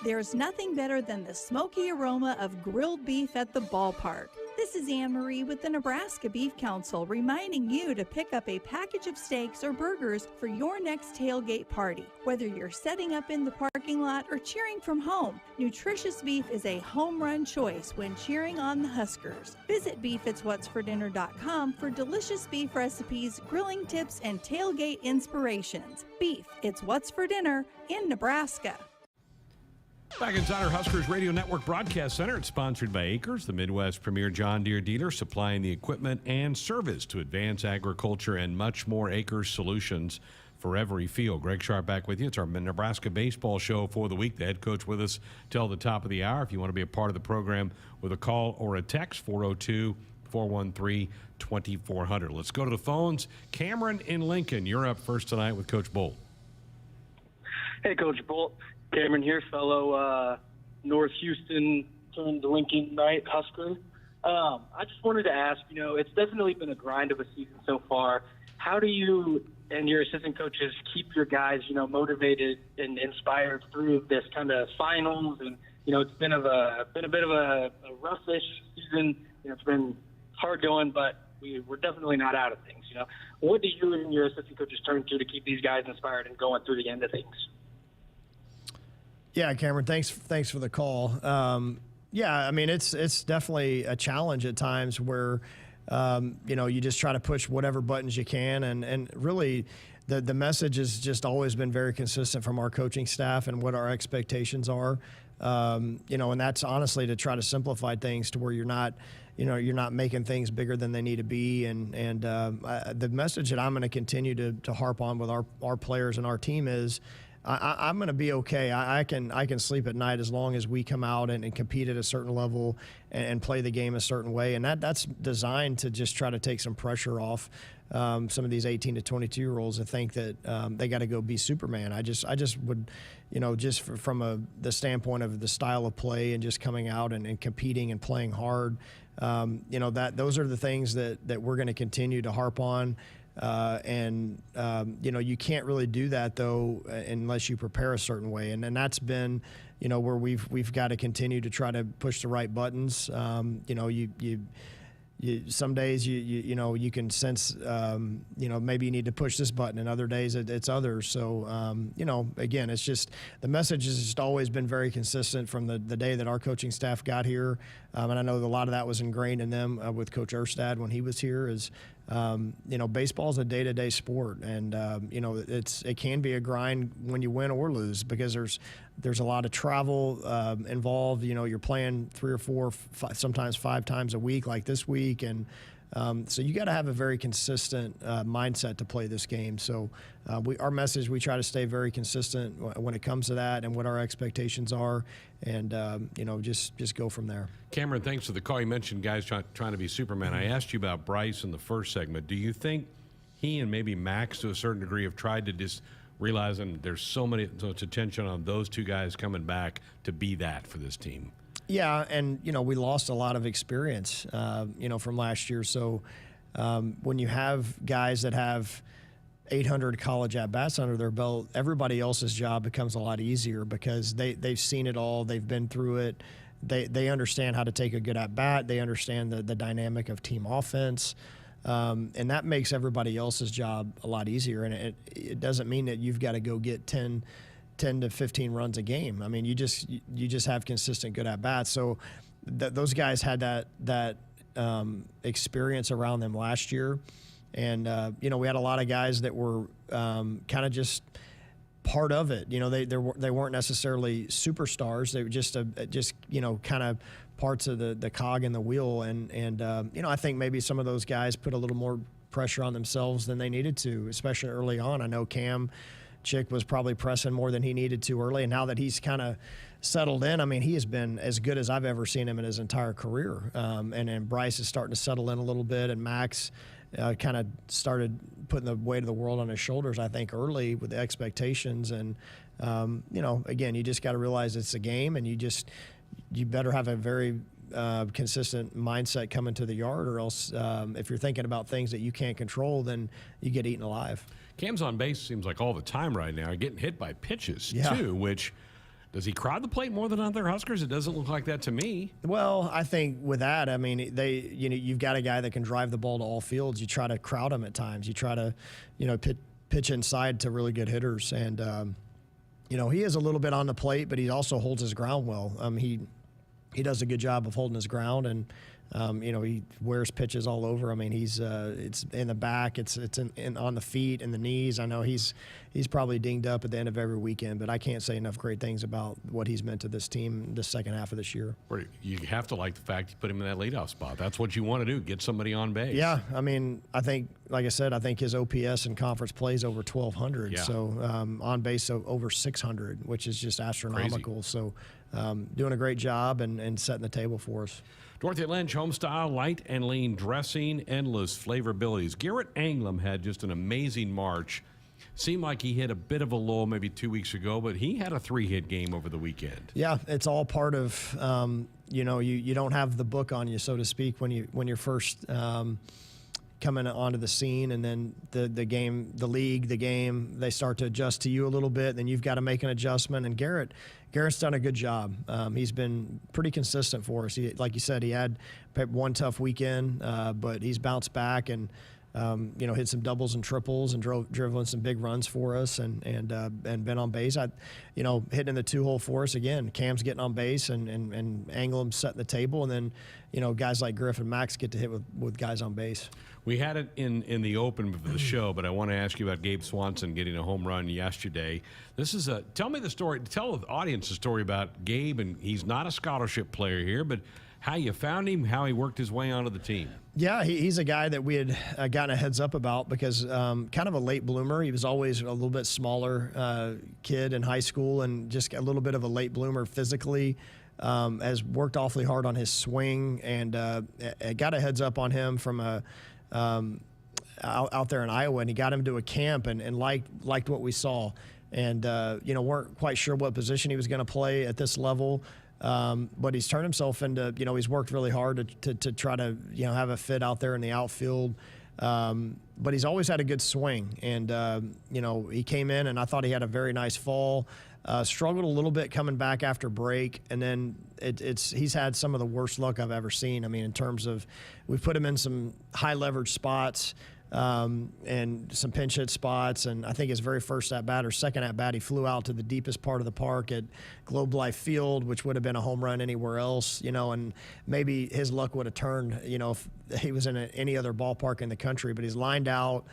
There's nothing better than the smoky aroma of grilled beef at the ballpark. This is Anne Marie with the Nebraska Beef Council reminding you to pick up a package of steaks or burgers for your next tailgate party. Whether you're setting up in the parking lot or cheering from home, nutritious beef is a home run choice when cheering on the Huskers. Visit beefitswhatsfordinner.com for delicious beef recipes, grilling tips, and tailgate inspirations. Beef, it's what's for dinner in Nebraska. Back inside our Huskers Radio Network Broadcast Center, it's sponsored by Acres, the Midwest premier John Deere dealer, supplying the equipment and service to advance agriculture and much more. Acres solutions for every field. Greg Sharpe back with you. It's our Nebraska baseball show for the week. The head coach with us till the top of the hour. If you want to be a part of the program with a call or a text, 402-413-2400. Let's go to the phones. Cameron in Lincoln, you're up first tonight with Coach Bolt. Hey, Coach Bolt. Cameron here, fellow North Houston turned Lincoln Knight Husker. I just wanted to ask, it's definitely been a grind of a season so far. How do you and your assistant coaches keep your guys, motivated and inspired through this kind of finals? And, it's been a bit of a roughish season, it's been hard going, but we're definitely not out of things. What do you and your assistant coaches turn to keep these guys inspired and going through the end of things? Yeah, Cameron, thanks for the call. Yeah, I mean, it's definitely a challenge at times where, you just try to push whatever buttons you can. And really, the message has just always been very consistent from our coaching staff and what our expectations are. And that's honestly to try to simplify things to where you're not making things bigger than they need to be. And the message that I'm going to continue to harp on with our players and our team is, I'm going to be okay. I can sleep at night as long as we come out and compete at a certain level and play the game a certain way. And that's designed to just try to take some pressure off some of these 18 to 22-year-olds that think that they got to go be Superman. I just would, just from the standpoint of the style of play and just coming out and competing and playing hard, those are the things that we're going to continue to harp on. You can't really do that though unless you prepare a certain way, and that's been, where we've got to continue to try to push the right buttons. Some days you can sense maybe you need to push this button, and other days it's others. So again, it's just the message has just always been very consistent from the day that our coaching staff got here, and I know that a lot of that was ingrained in them with Coach Erstad when he was here. Is baseball is a day-to-day sport, and it can be a grind when you win or lose because there's a lot of travel involved. You're playing 3 or 4, sometimes 5 times a week, like this week, and so you got to have a very consistent mindset to play this game. So our message, we try to stay very consistent when it comes to that and what our expectations are, and just go from there. Cameron, thanks for the call. You mentioned guys trying to be Superman. I asked you about Bryce in the first segment. Do you think he and maybe Max to a certain degree have tried to just realizing there's so much attention on those two guys coming back to be that for this team? Yeah, and we lost a lot of experience, from last year. So when you have guys that have 800 college at-bats under their belt, everybody else's job becomes a lot easier because they've seen it all, they've been through it, they understand how to take a good at-bat, they understand the dynamic of team offense, and that makes everybody else's job a lot easier. And it doesn't mean that you've got to go get 10 to 15 runs a game. I mean, you just have consistent good at-bats. So those guys had that experience around them last year. And, we had a lot of guys that were kind of just part of it. They weren't necessarily superstars. They were just kind of parts of the cog in the wheel. And I think maybe some of those guys put a little more pressure on themselves than they needed to, especially early on. I know Cam Chick was probably pressing more than he needed to early, and now that he's kind of settled in, I mean, he has been as good as I've ever seen him in his entire career. And Bryce is starting to settle in a little bit, and Max kind of started putting the weight of the world on his shoulders, I think, early with the expectations. And, again, you just got to realize it's a game, and you better have a very consistent mindset coming to the yard, or else if you're thinking about things that you can't control, then you get eaten alive. Cam's on base seems like all the time right now, getting hit by pitches too, which does he crowd the plate more than other Huskers? It doesn't look like that to me. Well, I think with that, I mean, you've got a guy that can drive the ball to all fields. You try to crowd him at times. You try to, pitch inside to really good hitters. And, he is a little bit on the plate, but he also holds his ground well. He does a good job of holding his ground, and he wears pitches all over. I mean, it's in the back, it's on the feet and the knees. I know he's probably dinged up at the end of every weekend, but I can't say enough great things about what he's meant to this team this second half of this year. You have to like the fact you put him in that leadoff spot. That's what you want to do, get somebody on base. Yeah, I mean, I think, like I said, I think his OPS in conference plays over 1,200. Yeah. So on base over 600, which is just astronomical. Crazy. So doing a great job and setting the table for us. Dorothy Lynch, Homestyle, light and lean dressing, endless flavorabilities. Garrett Anglam had just an amazing March. Seemed like he hit a bit of a lull maybe 2 weeks ago, but he had a 3-hit game over the weekend. Yeah, it's all part of, you don't have the book on you, so to speak, when you're first, coming onto the scene, and then the game, they start to adjust to you a little bit. Then you've got to make an adjustment. And Garrett's done a good job. He's been pretty consistent for us. Like you said, he had one tough weekend, but he's bounced back and hit some doubles and triples and driven some big runs for us and been on base. Hitting in the 2-hole for us again. Cam's getting on base and Anglem's setting the table, and then guys like Griff and Max get to hit with guys on base. We had it in the open of the show, but I want to ask you about Gabe Swanson getting a home run yesterday. This is tell me the story. Tell the audience the story about Gabe, and he's not a scholarship player here, but how you found him, how he worked his way onto the team. Yeah, he's a guy that we had gotten a heads up about because kind of a late bloomer. He was always a little bit smaller kid in high school and just a little bit of a late bloomer physically. Has worked awfully hard on his swing, and got a heads up on him from out there in Iowa, and he got him to a camp and liked what we saw. And, weren't quite sure what position he was going to play at this level. But he's turned himself into, he's worked really hard to try to, have a fit out there in the outfield. But he's always had a good swing. And, he came in and I thought he had a very nice fall. Struggled a little bit coming back after break. And then he's had some of the worst luck I've ever seen. I mean, in terms of, we've put him in some high leverage spots. And some pinch hit spots, and I think his very first at-bat or second at-bat, he flew out to the deepest part of the park at Globe Life Field, which would have been a home run anywhere else, and maybe his luck would have turned, if he was in any other ballpark in the country. But he's lined out.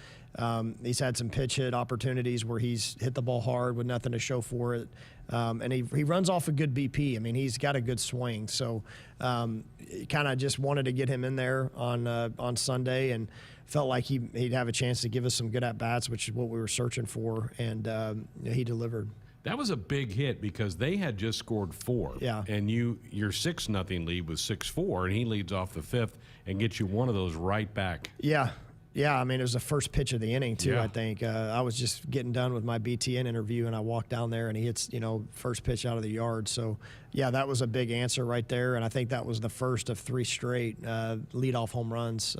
He's had some pitch hit opportunities where he's hit the ball hard with nothing to show for it. And he runs off a good BP. I mean, he's got a good swing. So kind of just wanted to get him in there on Sunday, and felt like he'd have a chance to give us some good at-bats, which is what we were searching for, and he delivered. That was a big hit because they had just scored 4. Yeah. And your 6-0 lead was 6-4, and he leads off the 5th and gets you one of those right back. Yeah. Yeah, I mean, it was the first pitch of the inning, too, Yeah. I think. I was just getting done with my BTN interview, and I walked down there, and he hits, first pitch out of the yard. So, yeah, that was a big answer right there, and I think that was the first of 3 straight leadoff home runs,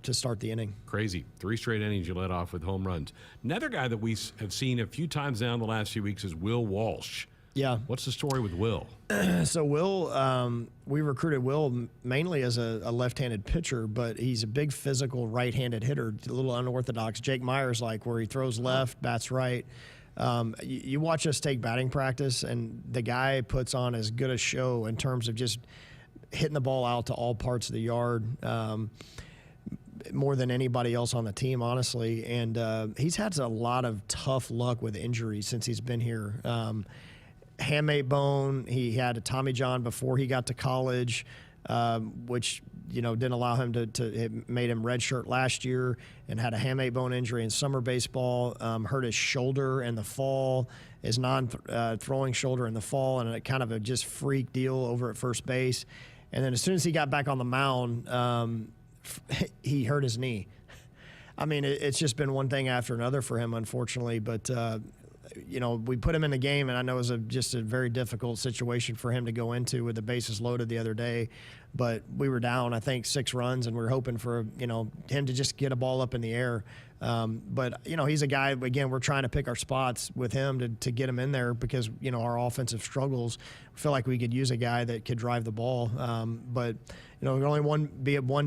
to start the inning. Crazy. 3 straight innings you led off with home runs. Another guy that we have seen a few times now in the last few weeks is Will Walsh. Yeah. What's the story with Will? So Will, we recruited Will mainly as a left-handed pitcher, but he's a big physical right-handed hitter, a little unorthodox. Jake Myers like, where he throws left, bats right. You watch us take batting practice, and the guy puts on as good a show in terms of just hitting the ball out to all parts of the yard, more than anybody else on the team, honestly. And he's had a lot of tough luck with injuries since he's been here. Hamate bone. He had a Tommy John before he got to college, which didn't allow him it made him redshirt last year, and had a hamate bone injury in summer baseball. Hurt his shoulder in the fall, his non-throwing shoulder in the fall, and it kind of a just freak deal over at first base. And then as soon as he got back on the mound, he hurt his knee. I mean, it's just been one thing after another for him, unfortunately. But we put him in the game, and I know it was just a very difficult situation for him to go into with the bases loaded the other day. But we were down, I think, 6 runs, and we were hoping for him to just get a ball up in the air. But he's a guy. Again, we're trying to pick our spots with him to get him in there because our offensive struggles. We feel like we could use a guy that could drive the ball. But only one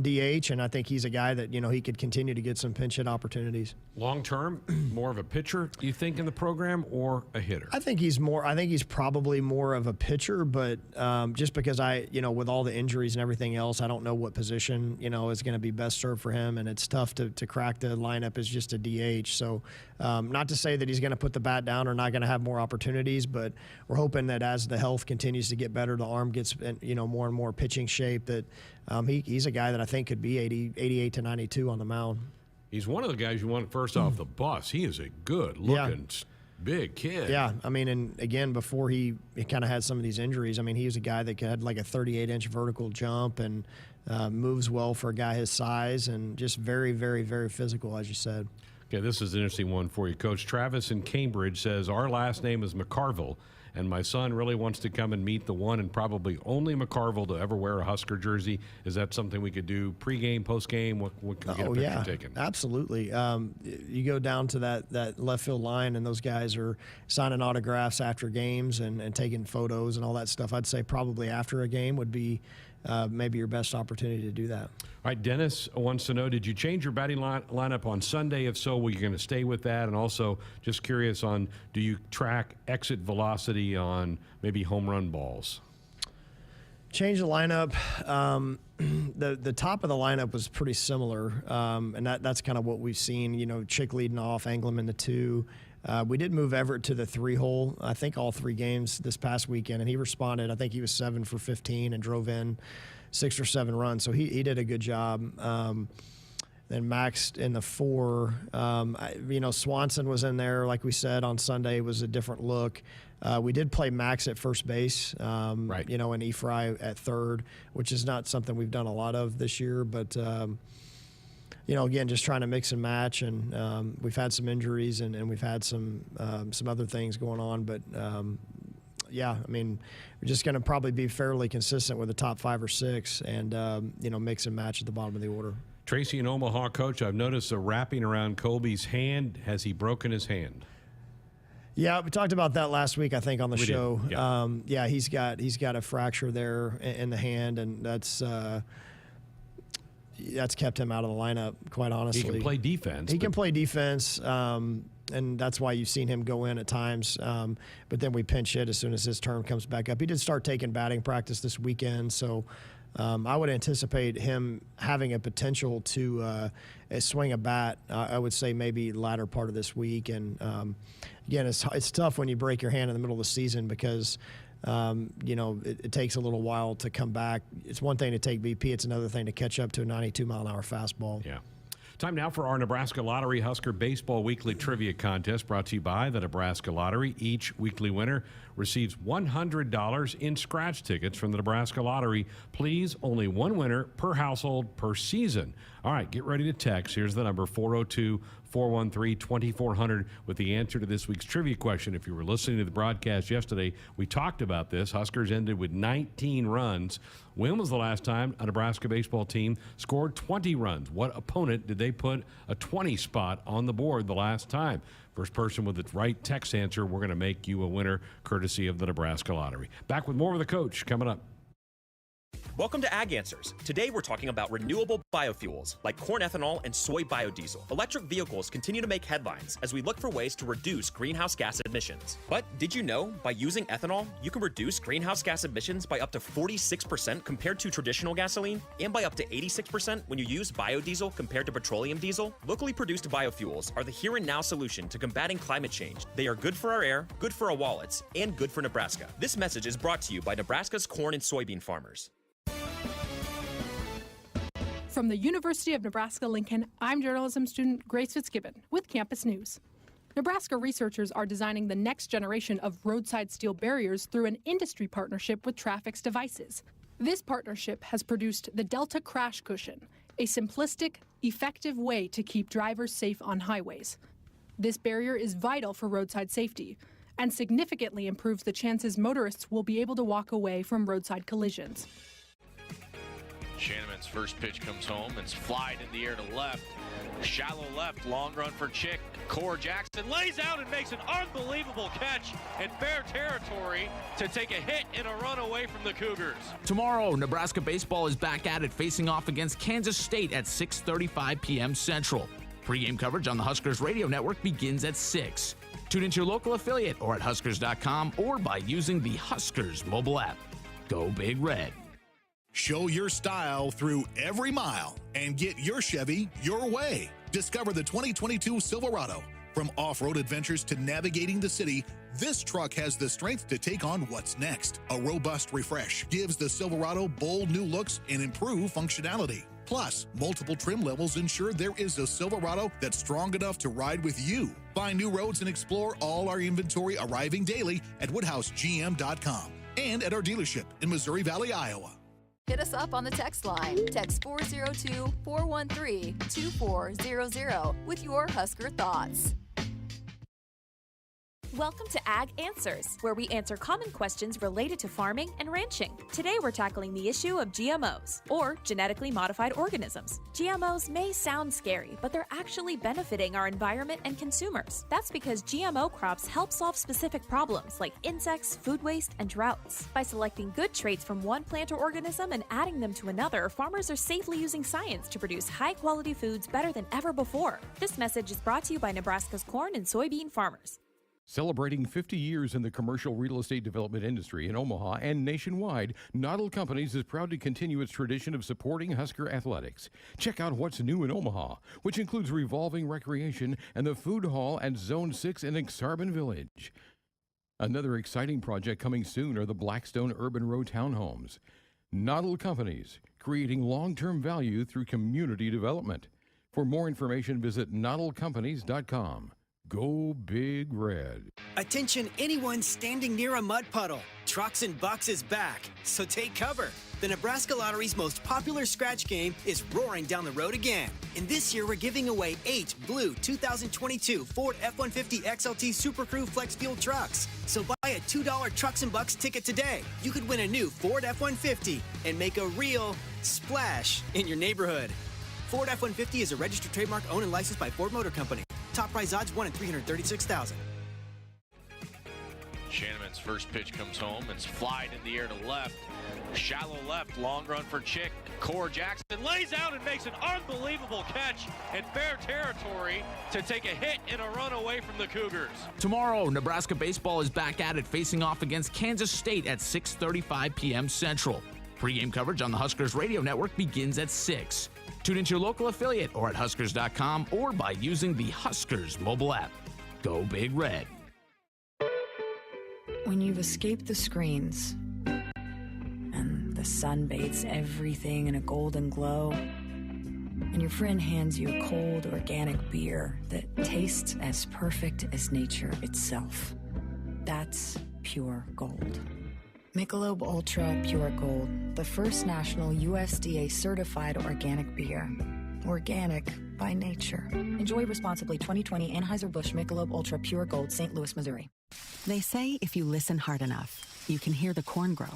DH, and I think he's a guy that he could continue to get some pinch hit opportunities. Long term, more of a pitcher, you think, in the program, or a hitter? I think he's probably more of a pitcher, but just because with all the injuries and everything else, I don't know what position is going to be best served for him, and it's tough to crack the lineup as just a DH. So not to say that he's going to put the bat down or not going to have more opportunities, but we're hoping that as the health continues to get better, the arm gets more and more pitching shape, that he's a guy that I think could be 88 to 92 on the mound. He's one of the guys you want first off the bus. He is a good-looking, big kid. Yeah, I mean, and again, before he kind of had some of these injuries, I mean, he was a guy that had like a 38-inch vertical jump and moves well for a guy his size, and just very, very, very physical, as you said. Okay, this is an interesting one for you, Coach. Travis in Cambridge says, our last name is McCarville, and my son really wants to come and meet the one and probably only McCarville to ever wear a Husker jersey. Is that something we could do pregame, postgame? What can we get a picture taken? Absolutely. You go down to that left field line, and those guys are signing autographs after games and taking photos and all that stuff. I'd say probably after a game would be maybe your best opportunity to do that. All right, Dennis wants to know, did you change your batting lineup on Sunday? If so, were you going to stay with that? And also, just curious on, do you track exit velocity on maybe home run balls? Change the lineup. The top of the lineup was pretty similar, and that's kind of what we've seen. You know, Chick leading off, Anglim in the 2. We did move Everett to the 3-hole, I think all 3 games this past weekend, and he responded. I think he was 7 for 15 and drove in 6 or 7 runs, so he did a good job. Then Max in the 4. Swanson was in there, like we said, on Sunday. It was a different look. We did play Max at first base, and Efry at third, which is not something we've done a lot of this year, but again, just trying to mix and match, and we've had some injuries and we've had some other things going on, but we're just going to probably be fairly consistent with the top 5 or 6, and mix and match at the bottom of the order. Tracy in Omaha, Coach, I've noticed a wrapping around Colby's hand. Has he broken his hand? Yeah, we talked about that last week, I think, on the show. Yeah. He's got a fracture there in the hand, and that's kept him out of the lineup, quite honestly. He can play defense. He can play defense, and that's why you've seen him go in at times. But then we pinch hit as soon as his turn comes back up. He did start taking batting practice this weekend, so I would anticipate him having a potential to swing a bat, I would say maybe latter part of this week. And, again, it's tough when you break your hand in the middle of the season because it takes a little while to come back. It's one thing to take BP. It's another thing to catch up to a 92-mile-an-hour fastball. Yeah. Time now for our Nebraska Lottery Husker Baseball Weekly Trivia Contest, brought to you by the Nebraska Lottery. Each weekly winner receives $100 in scratch tickets from the Nebraska Lottery. Please, only one winner per household per season. All right, get ready to text. Here's the number, 402-413-2400, with the answer to this week's trivia question. If you were listening to the broadcast yesterday, we talked about this. Huskers ended with 19 runs. When was the last time a Nebraska baseball team scored 20 runs? What opponent did they put a 20 spot on the board the last time? First person with the right text answer, we're going to make you a winner, courtesy of the Nebraska Lottery. Back with more with the coach coming up. Welcome to Ag Answers. Today we're talking about renewable biofuels like corn ethanol and soy biodiesel. Electric vehicles continue to make headlines as we look for ways to reduce greenhouse gas emissions. But did you know by using ethanol, you can reduce greenhouse gas emissions by up to 46% compared to traditional gasoline, and by up to 86% when you use biodiesel compared to petroleum diesel? Locally produced biofuels are the here and now solution to combating climate change. They are good for our air, good for our wallets, and good for Nebraska. This message is brought to you by Nebraska's corn and soybean farmers. From the University of Nebraska-Lincoln, I'm journalism student Grace Fitzgibbon with Campus News. Nebraska researchers are designing the next generation of roadside steel barriers through an industry partnership with Trafix Devices. This partnership has produced the Delta Crash Cushion, a simplistic, effective way to keep drivers safe on highways. This barrier is vital for roadside safety and significantly improves the chances motorists will be able to walk away from roadside collisions. Shanneman's first pitch comes home. It's flied in the air to left. Shallow left, long run for Chick. Core Jackson lays out and makes an unbelievable catch in fair territory to take a hit and a run away from the Cougars. Tomorrow, Nebraska baseball is back at it, facing off against Kansas State at 6:35 p.m. Central. Pre-game coverage on the Huskers radio network begins at 6. Tune into your local affiliate or at Huskers.com or by using the Huskers mobile app. Go Big Red. Show your style through every mile and get your Chevy your way. Discover the 2022 Silverado. From off-road adventures to navigating the city, this truck has the strength to take on what's next. A robust refresh gives the Silverado bold new looks and improved functionality. Plus, multiple trim levels ensure there is a Silverado that's strong enough to ride with you. Find new roads and explore all our inventory arriving daily at WoodhouseGM.com and at our dealership in Missouri Valley, Iowa. Hit us up on the text line. Text 402-413-2400 with your Husker thoughts. Welcome to Ag Answers, where we answer common questions related to farming and ranching. Today we're tackling the issue of GMOs, or genetically modified organisms. GMOs may sound scary, but they're actually benefiting our environment and consumers. That's because GMO crops help solve specific problems like insects, food waste, and droughts. By selecting good traits from one plant or organism and adding them to another, farmers are safely using science to produce high-quality foods better than ever before. This message is brought to you by Nebraska's corn and soybean farmers. Celebrating 50 years in the commercial real estate development industry in Omaha and nationwide, Noddle Companies is proud to continue its tradition of supporting Husker athletics. Check out what's new in Omaha, which includes revolving recreation and the food hall at Zone 6 in Exarban Village. Another exciting project coming soon are the Blackstone Urban Row townhomes. Noddle Companies, creating long-term value through community development. For more information, visit noddlecompanies.com. Go Big Red. Attention anyone standing near a mud puddle. Trucks and Bucks is back, so take cover. The Nebraska Lottery's most popular scratch game is roaring down the road again. And this year we're giving away 8 blue 2022 Ford F-150 XLT Super Crew Flex Fuel trucks. So buy a $2 Trucks and Bucks ticket today. You could win a new Ford F-150 and make a real splash in your neighborhood. Ford F-150 is a registered trademark owned and licensed by Ford Motor Company. Top prize odds 1 in 336,000. Shanneman's first pitch comes home. It's flied in the air to left. Shallow left, long run for Chick. Core Jackson lays out and makes an unbelievable catch in fair territory to take a hit and a run away from the Cougars. Tomorrow, Nebraska baseball is back at it, facing off against Kansas State at 6:35 p.m. Central. Pre-game coverage on the Huskers radio network begins at 6. Tune into your local affiliate or at Huskers.com or by using the Huskers mobile app. Go Big Red. When you've escaped the screens and the sun bathes everything in a golden glow, and your friend hands you a cold organic beer that tastes as perfect as nature itself, that's pure gold. Michelob Ultra Pure Gold, the first national USDA certified organic beer. Organic by nature. Enjoy responsibly. 2020 Anheuser-Busch Michelob Ultra Pure Gold, St. Louis, Missouri. They say if you listen hard enough, you can hear the corn grow.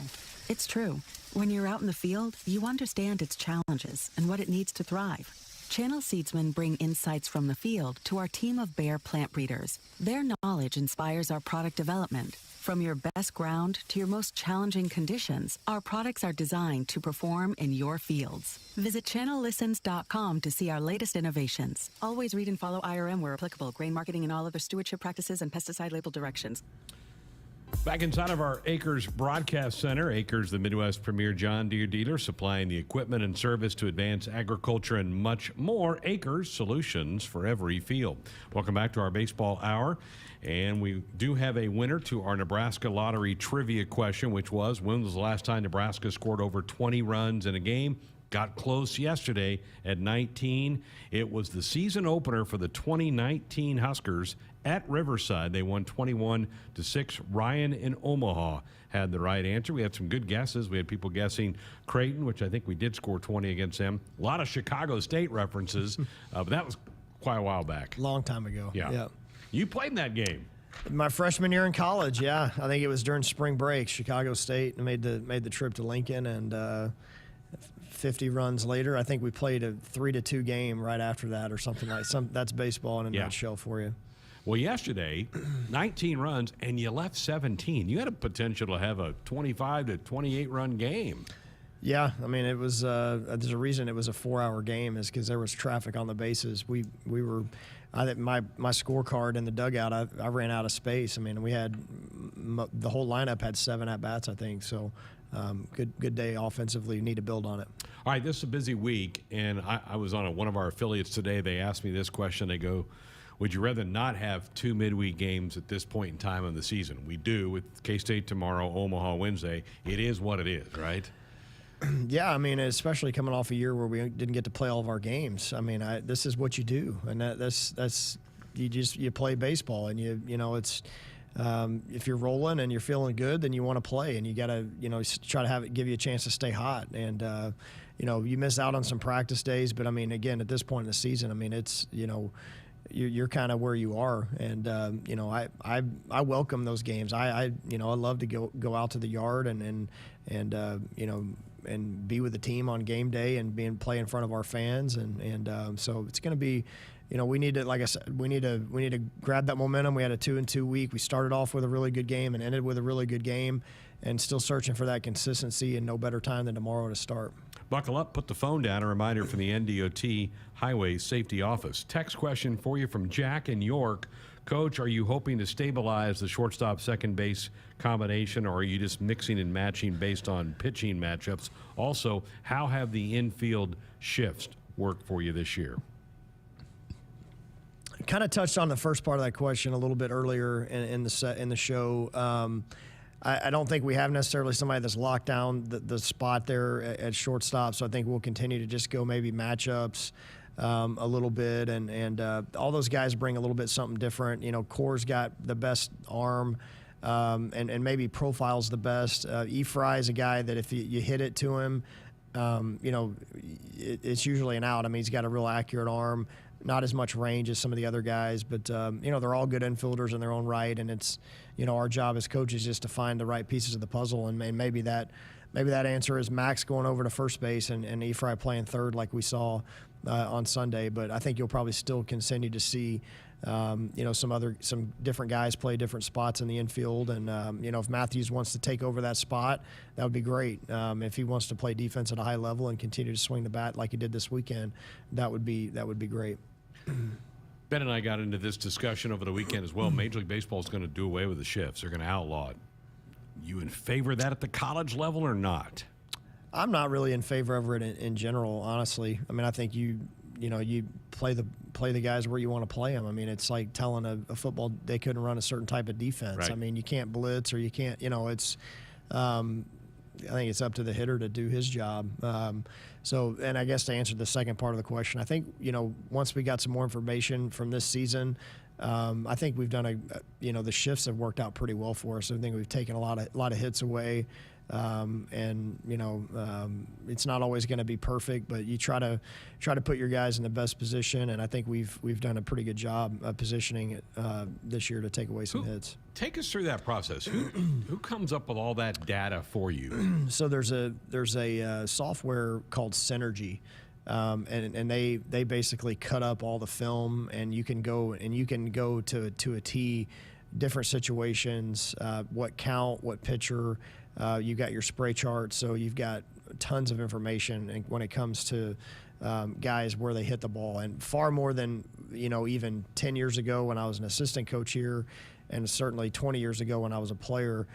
It's true. When you're out in the field, you understand its challenges and what it needs to thrive. Channel Seedsmen bring insights from the field to our team of Bayer plant breeders. Their knowledge inspires our product development. From your best ground to your most challenging conditions, our products are designed to perform in your fields. Visit channellistens.com to see our latest innovations. Always read and follow IRM where applicable, grain marketing and all other stewardship practices and pesticide label directions. Back inside of our Acres Broadcast Center, Acres, the Midwest premier John Deere dealer, supplying the equipment and service to advance agriculture and much more. Acres, solutions for every field. Welcome back to our baseball hour. And we do have a winner to our Nebraska Lottery trivia question, which was, when was the last time Nebraska scored over 20 runs in a game? Got close yesterday at 19. It was the season opener for the 2019 Huskers at Riverside. They won 21-6. Ryan in Omaha had the right answer. We had some good guesses. We had people guessing Creighton, which I think we did score 20 against them. A lot of Chicago State references, but that was quite a while back. Long time ago. Yeah. You played in that game. My freshman year in college, yeah. I think it was during spring break. Chicago State made the trip to Lincoln, and 50 runs later, I think we played a 3-2 game right after that or something like that. That's baseball in a nutshell for you. Well, yesterday, 19 runs, and you left 17. You had a potential to have a 25 to 28 run game. Yeah, I mean, it was. There's a reason it was a 4-hour game, is because there was traffic on the bases. We were. My scorecard in the dugout, I ran out of space. I mean, we had the whole lineup had 7 at bats, I think. So, good day offensively. Need to build on it. All right, this is a busy week, and I was on one of our affiliates today. They asked me this question. They go, would you rather not have 2 midweek games at this point in time of the season? We do with K-State tomorrow, Omaha Wednesday. It is what it is, right? Yeah, I mean, especially coming off a year where we didn't get to play all of our games. I mean, this is what you do, and that's you play baseball, and you know it's if you're rolling and you're feeling good, then you want to play, and you got to try to give you a chance to stay hot, and you miss out on some practice days, but I mean, again, at this point in the season, I mean, it's you're kind of where you are. And I welcome those games. I love to go out to the yard and be with the team on game day and play in front of our fans. So it's going to be, we need to, like I said, we need to grab that momentum. We had a 2-2 week. We started off with a really good game and ended with a really good game, and still searching for that consistency, and no better time than tomorrow to start. Buckle up, put the phone down. A reminder from the NDOT Highway Safety Office. Text question for you from Jack in York. Coach, are you hoping to stabilize the shortstop second base combination, or are you just mixing and matching based on pitching matchups? Also, how have the infield shifts worked for you this year? Kind of touched on the first part of that question a little bit earlier in the show. I don't think we have necessarily somebody that's locked down the spot there at shortstop, so I think we'll continue to just go maybe matchups a little bit, and all those guys bring a little bit something different. Core's got the best arm, and maybe profile's the best. E-Fry is a guy that if you hit it to him, it's usually an out. I mean, he's got a real accurate arm. Not as much range as some of the other guys, but they're all good infielders in their own right, and it's our job as coaches just to find the right pieces of the puzzle, and maybe that answer is Max going over to first base and E-Fry playing third like we saw on Sunday. But I think you'll probably still continue to see some different guys play different spots in the infield, and if Matthews wants to take over that spot, that would be great. If he wants to play defense at a high level and continue to swing the bat like he did this weekend, that would be great. Ben and I got into this discussion over the weekend as well. Major League Baseball is going to do away with the shifts. They're going to outlaw it. You in favor of that at the college level or not? I'm not really in favor of it in general, honestly. I mean, I think you play the guys where you want to play them. I mean, it's like telling a football they couldn't run a certain type of defense. Right. I mean, you can't blitz or you can't. It's. I think it's up to the hitter to do his job. And I guess to answer the second part of the question, I think once we got some more information from this season, I think we've done the shifts have worked out pretty well for us. I think we've taken a lot of hits away. It's not always going to be perfect, but you try to put your guys in the best position, and I think we've done a pretty good job of positioning it this year to take away some hits. Take us through that process. Who comes up with all that data for you? So there's a software called Synergy. And they basically cut up all the film, and you can go to a T, different situations, what count, what pitcher. You got your spray chart, so you've got tons of information when it comes to guys where they hit the ball, and far more than even 10 years ago when I was an assistant coach here, and certainly 20 years ago when I was a player.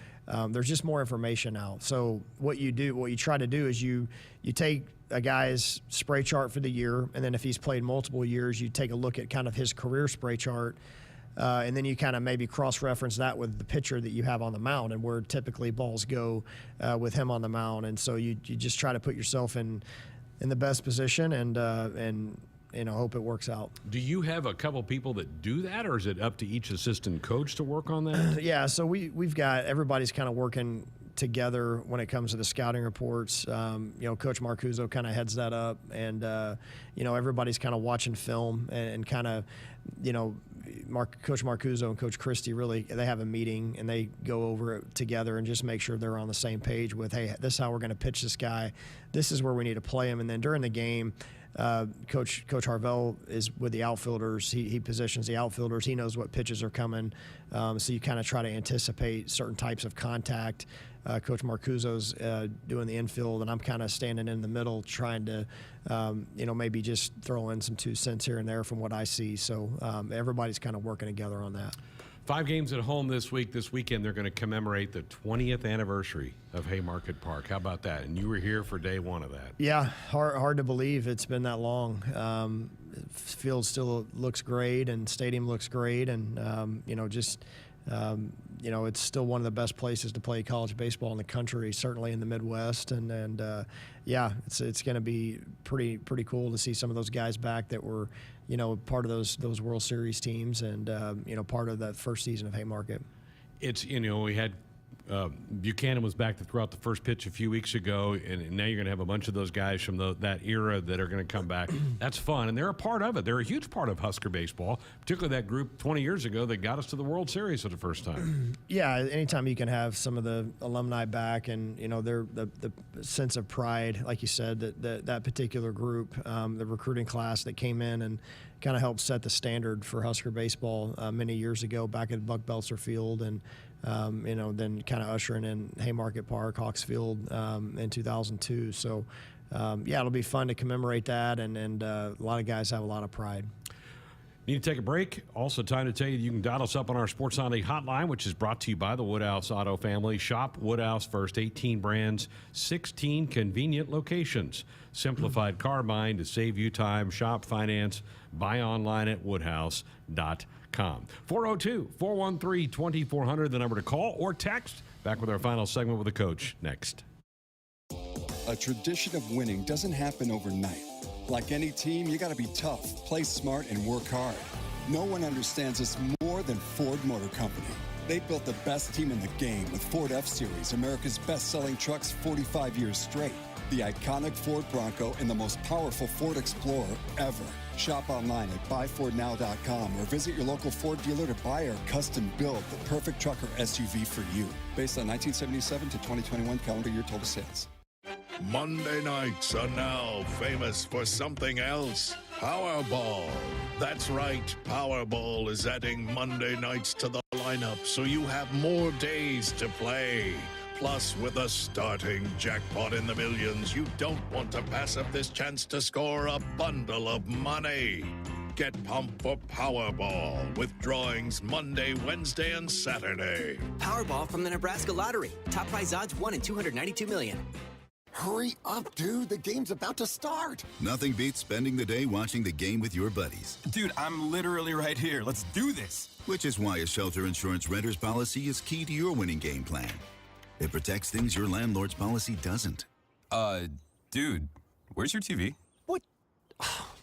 There's just more information now. So what you try to do is you take a guy's spray chart for the year, and then if he's played multiple years, you take a look at kind of his career spray chart. And then you kind of maybe cross-reference that with the pitcher that you have on the mound, and where typically balls go with him on the mound. And so you just try to put yourself in the best position and hope it works out. Do you have a couple people that do that, or is it up to each assistant coach to work on that? Yeah, so we've got everybody's kind of working together when it comes to the scouting reports. Coach Marcuzzo kind of heads that up, and everybody's kind of watching film and kind of Coach Marcuzzo and Coach Christie they have a meeting and they go over it together and just make sure they're on the same page with, hey, this is how we're going to pitch this guy. This is where we need to play him. And then during the game, Coach Harvell is with the outfielders. He positions the outfielders. He knows what pitches are coming. So you kind of try to anticipate certain types of contact. Coach Marcuzzo's doing the infield, and I'm kind of standing in the middle trying to, maybe just throw in some 2 cents here and there from what I see. So everybody's kind of working together on that. 5 games at home this week. This weekend, they're going to commemorate the 20th anniversary of Haymarket Park. How about that? And you were here for day one of that. Yeah, hard to believe it's been that long. Field still looks great, and stadium looks great, and it's still one of the best places to play college baseball in the country, certainly in the Midwest. And it's going to be pretty cool to see some of those guys back that were, part of those World Series teams and, part of that first season of Haymarket. It's, we had Buchanan was back to throw out the first pitch a few weeks ago, and now you're going to have a bunch of those guys from that era that are going to come back. That's fun, and they're a part of it. They're a huge part of Husker baseball, particularly that group 20 years ago that got us to the World Series for the first time. Yeah, anytime you can have some of the alumni back, and the sense of pride, like you said, that particular group, the recruiting class that came in and kind of helped set the standard for Husker baseball many years ago back at Buck Belzer Field, and then kind of ushering in Haymarket Park, Hawks Field in 2002. So, it'll be fun to commemorate that, and a lot of guys have a lot of pride. Need to take a break. Also, time to tell you you can dial us up on our Sports Sunday hotline, which is brought to you by the Woodhouse Auto family. Shop Woodhouse first, 18 brands, 16 convenient locations. Simplified car buying to save you time. Shop, finance, buy online at woodhouse.com. 402-413-2400, the number to call or text. Back with our final segment with the coach next. A tradition of winning doesn't happen overnight. Like any team, you got to be tough, play smart, and work hard. No one understands this more than Ford Motor Company. They built the best team in the game with Ford F-Series, America's best-selling trucks 45 years straight, the iconic Ford Bronco, and the most powerful Ford Explorer ever. Shop online at buyfordnow.com or visit your local Ford dealer to buy or custom build the perfect truck or SUV for you. Based on 1977 to 2021 calendar year total sales. Monday nights are now famous for something else. Powerball. That's right. Powerball is adding Monday nights to the lineup so you have more days to play. Plus, with a starting jackpot in the millions, you don't want to pass up this chance to score a bundle of money. Get pumped for Powerball with drawings Monday, Wednesday, and Saturday. Powerball from the Nebraska Lottery. Top prize odds 1 in 292 million. Hurry up, dude. The game's about to start. Nothing beats spending the day watching the game with your buddies. Dude, I'm literally right here. Let's do this. Which is why a shelter insurance renter's policy is key to your winning game plan. It protects things your landlord's policy doesn't. Dude, where's your TV? What?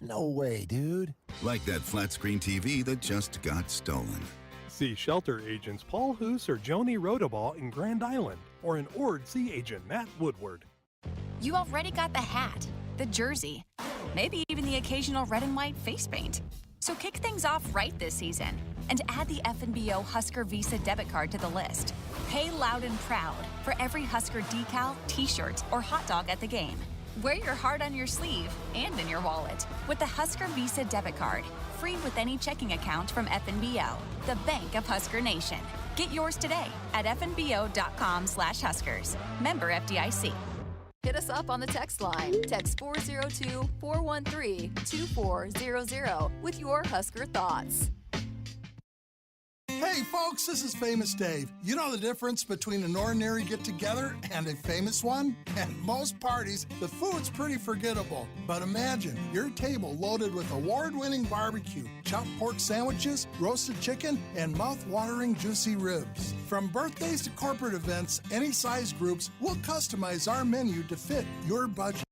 No way, dude. Like that flat screen TV that just got stolen. See shelter agents Paul Hoos or Joni Rodaball in Grand Island, or an Ord Sea agent Matt Woodward. You already got the hat, the jersey, maybe even the occasional red and white face paint. So kick things off right this season and add the FNBO Husker Visa debit card to the list. Pay loud and proud for every Husker decal, t-shirt, or hot dog at the game. Wear your heart on your sleeve and in your wallet with the Husker Visa debit card, free with any checking account from FNBO, the bank of Husker Nation. Get yours today at fnbo.com/Huskers. Member FDIC. Hit us up on the text line. Text 402-413-2400 with your Husker thoughts. Hey folks, this is Famous Dave. You know the difference between an ordinary get-together and a famous one? At most parties, the food's pretty forgettable. But imagine your table loaded with award-winning barbecue, chopped pork sandwiches, roasted chicken, and mouth-watering juicy ribs. From birthdays to corporate events, any size groups, we'll customize our menu to fit your budget.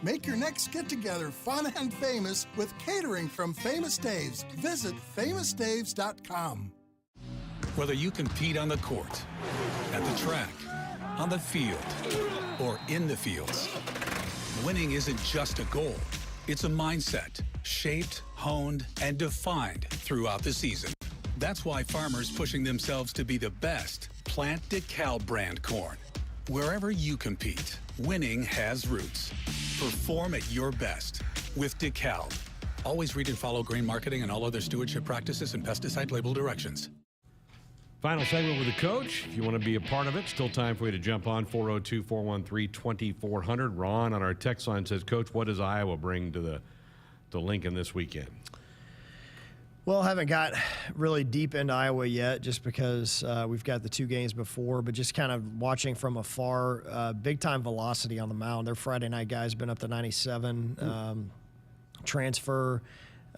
Make your next get-together fun and famous with catering from Famous Dave's. Visit famousdaves.com. Whether you compete on the court, at the track, on the field, or in the fields, winning isn't just a goal. It's a mindset, shaped, honed, and defined throughout the season. That's why farmers pushing themselves to be the best plant DeKalb brand corn. Wherever you compete, winning has roots. Perform at your best with DeKalb. Always read and follow grain marketing and all other stewardship practices and pesticide label directions. Final segment with the coach. If you want to be a part of it, still time for you to jump on 402-413-2400. Ron on our text line says, Coach, what does Iowa bring to Lincoln this weekend? Well, haven't got really deep into Iowa yet just because we've got the two games before, but just kind of watching from afar, big-time velocity on the mound. Their Friday night guy's been up to 97, transfer,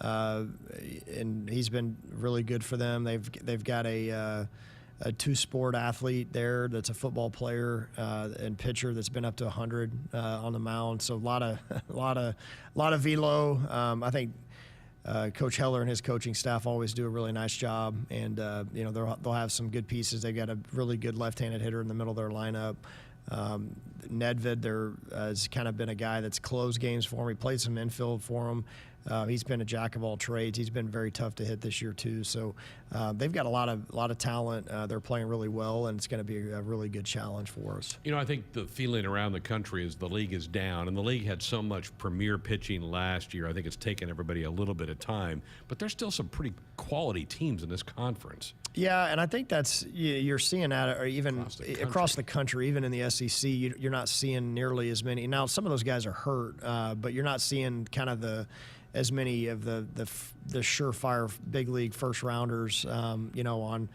and he's been really good for them. They've got a two-sport athlete there that's a football player and pitcher that's been up to 100 on the mound. So a lot of velo. I think Coach Heller and his coaching staff always do a really nice job, and they'll have some good pieces. They've got a really good left-handed hitter in the middle of their lineup. Nedved has kind of been a guy that's closed games for him. He played some infield for him. He's been a jack of all trades. He's been very tough to hit this year too. So they've got a lot of talent. They're playing really well, and it's going to be a really good challenge for us. I think the feeling around the country is the league is down, and the league had so much premier pitching last year. I think it's taken everybody a little bit of time, but there's still some pretty quality teams in this conference. Yeah, and I think you're seeing that, or even across the country, even in the SEC, you're not seeing nearly as many. Now, some of those guys are hurt, but you're not seeing kind of as many of the surefire big league first rounders, on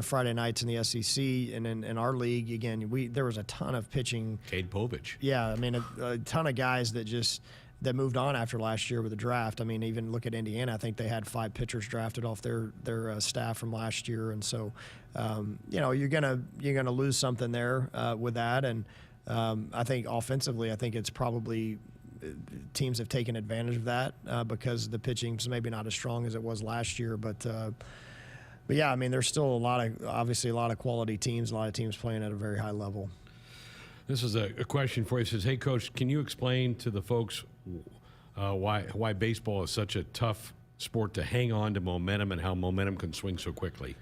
Friday nights in the SEC, and in our league again, there was a ton of pitching. Cade Povich. Yeah, I mean a ton of guys that moved on after last year with the draft. I mean, even look at Indiana. I think they had 5 pitchers drafted off their staff from last year, and so you're gonna lose something there with that. And I think offensively, it's probably teams have taken advantage of that because the pitching's maybe not as strong as it was last year. But yeah, I mean, there's still obviously a lot of quality teams, a lot of teams playing at a very high level. This is a question for you. It says, hey, Coach, can you explain to the folks why baseball is such a tough sport to hang on to momentum and how momentum can swing so quickly?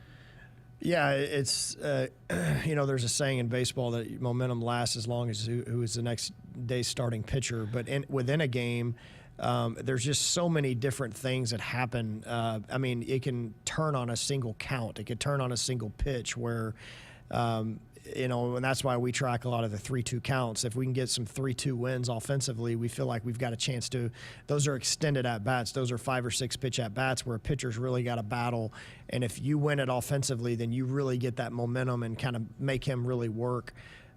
Yeah, it's, there's a saying in baseball that momentum lasts as long as who is the next day's starting pitcher. But within a game, there's just so many different things that happen. I mean, it can turn on a single count. It could turn on a single pitch where and that's why we track a lot of the 3-2 counts. If we can get some 3-2 wins offensively, we feel like we've got a chance to. Those are extended at-bats. Those are 5 or 6 pitch at-bats where a pitcher's really got to battle. And if you win it offensively, then you really get that momentum and kind of make him really work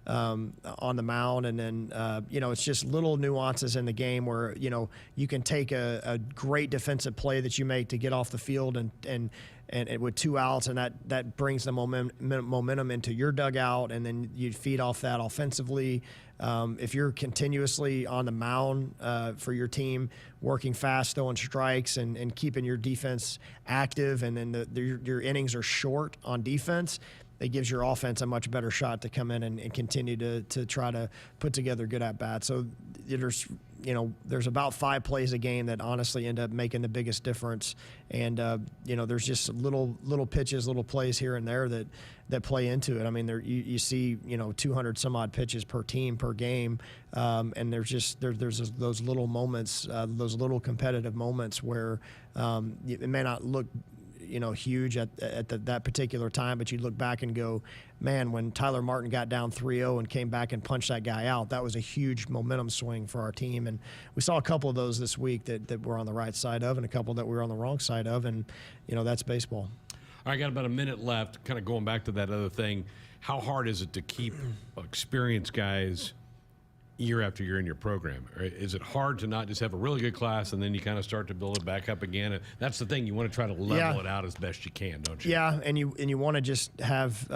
on the mound. And then, it's just little nuances in the game where, you can take a great defensive play that you make to get off the field and with 2 outs, and that brings the momentum into your dugout, and then you feed off that offensively. If you're continuously on the mound for your team, working fast, throwing strikes, and keeping your defense active, and then your innings are short on defense, it gives your offense a much better shot to come in and continue to try to put together good at-bats. So there's about 5 plays a game that honestly end up making the biggest difference. And, there's just little pitches, little plays here and there that play into it. I mean, you see, 200 some odd pitches per team per game. And there's those little moments, those little competitive moments where it may not look huge at that particular time, but you look back and go, man, when Tyler Martin got down 3-0 and came back and punched that guy out, that was a huge momentum swing for our team. And we saw a couple of those this week that we're on the right side of, and a couple that we're on the wrong side of, and that's baseball. All right, got about a minute left. Kind of going back to that other thing, how hard is it to keep experienced guys year after year in your program? Or is it hard to not just have a really good class and then you kind of start to build it back up again? And that's the thing, you want to try to level it out as best you can, don't you? Yeah, and you want to just have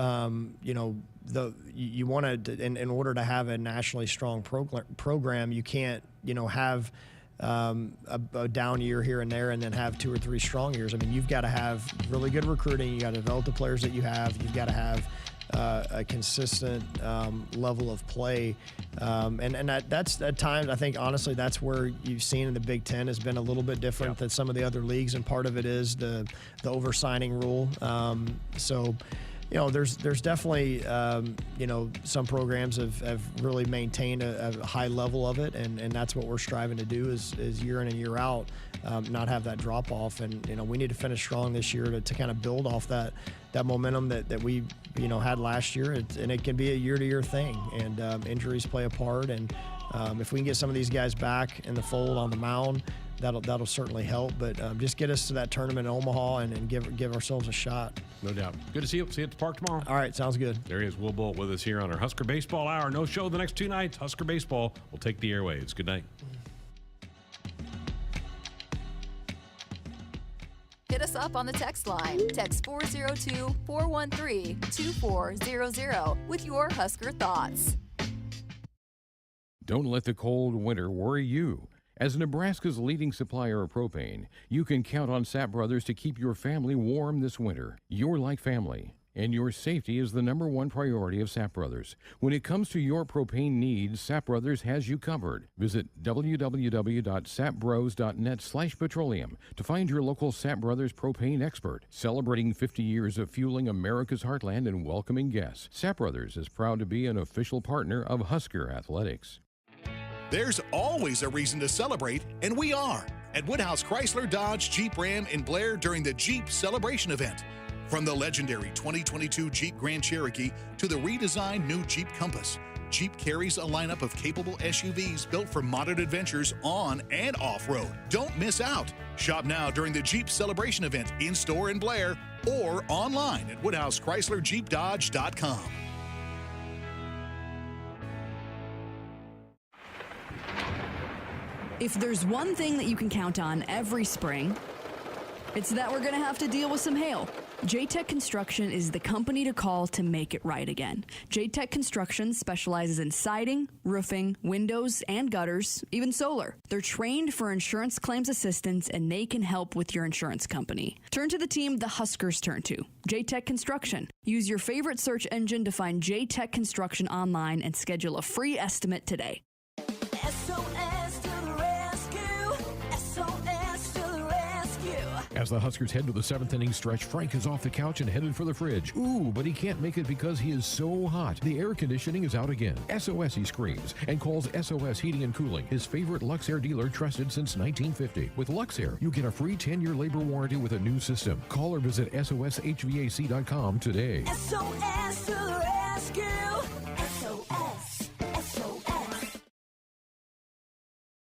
you want to, in order to have a nationally strong program, you can't have a down year here and there and then have 2 or 3 strong years. I mean, you've got to have really good recruiting. You got to develop the players that you have. You've got to have a consistent level of play, and that's at times, I think, honestly, that's where you've seen in the Big Ten has been a little bit different than some of the other leagues, and part of it is the oversigning rule. So there's definitely some programs have really maintained a high level of it, and that's what we're striving to do is year in and year out, not have that drop off. And we need to finish strong this year to kind of build off that momentum that we had last year, and it can be a year-to-year thing, and injuries play a part. And if we can get some of these guys back in the fold on the mound, that'll certainly help. But just get us to that tournament in Omaha and give ourselves a shot. No doubt. Good to see you. See you at the park tomorrow. All right, sounds good. There he is, Will Bolt, with us here on our Husker Baseball Hour. No show the next 2 nights. Husker Baseball will take the airwaves. Good night. Hit us up on the text line. Text 402-413-2400 with your Husker thoughts. Don't let the cold winter worry you. As Nebraska's leading supplier of propane, you can count on Sap Brothers to keep your family warm this winter. You're like family, and your safety is the number one priority of Sap Brothers. When it comes to your propane needs, Sap Brothers has you covered. Visit www.sapbros.net/petroleum to find your local Sap Brothers propane expert. Celebrating 50 years of fueling America's heartland and welcoming guests, Sap Brothers is proud to be an official partner of Husker Athletics. There's always a reason to celebrate, and we are at Woodhouse Chrysler Dodge Jeep Ram in Blair during the Jeep Celebration event. From the legendary 2022 Jeep Grand Cherokee to the redesigned new Jeep Compass, Jeep carries a lineup of capable SUVs built for modern adventures on and off-road. Don't miss out. Shop now during the Jeep Celebration event in-store in Blair or online at WoodhouseChryslerJeepDodge.com. If there's one thing that you can count on every spring, it's that we're going to have to deal with some hail. J-Tech Construction is the company to call to make it right again. J-Tech Construction specializes in siding, roofing, windows, and gutters, even solar. They're trained for insurance claims assistance, and they can help with your insurance company. Turn to the team the Huskers turn to, J-Tech Construction. Use your favorite search engine to find J-Tech Construction online and schedule a free estimate today. As the Huskers head to the seventh inning stretch, Frank is off the couch and headed for the fridge. Ooh, but he can't make it because he is so hot. The air conditioning is out again. SOS, he screams, and calls SOS Heating and Cooling, his favorite Luxair dealer trusted since 1950. With Luxair, you get a free 10-year labor warranty with a new system. Call or visit soshvac.com today. SOS to the rescue. SOS.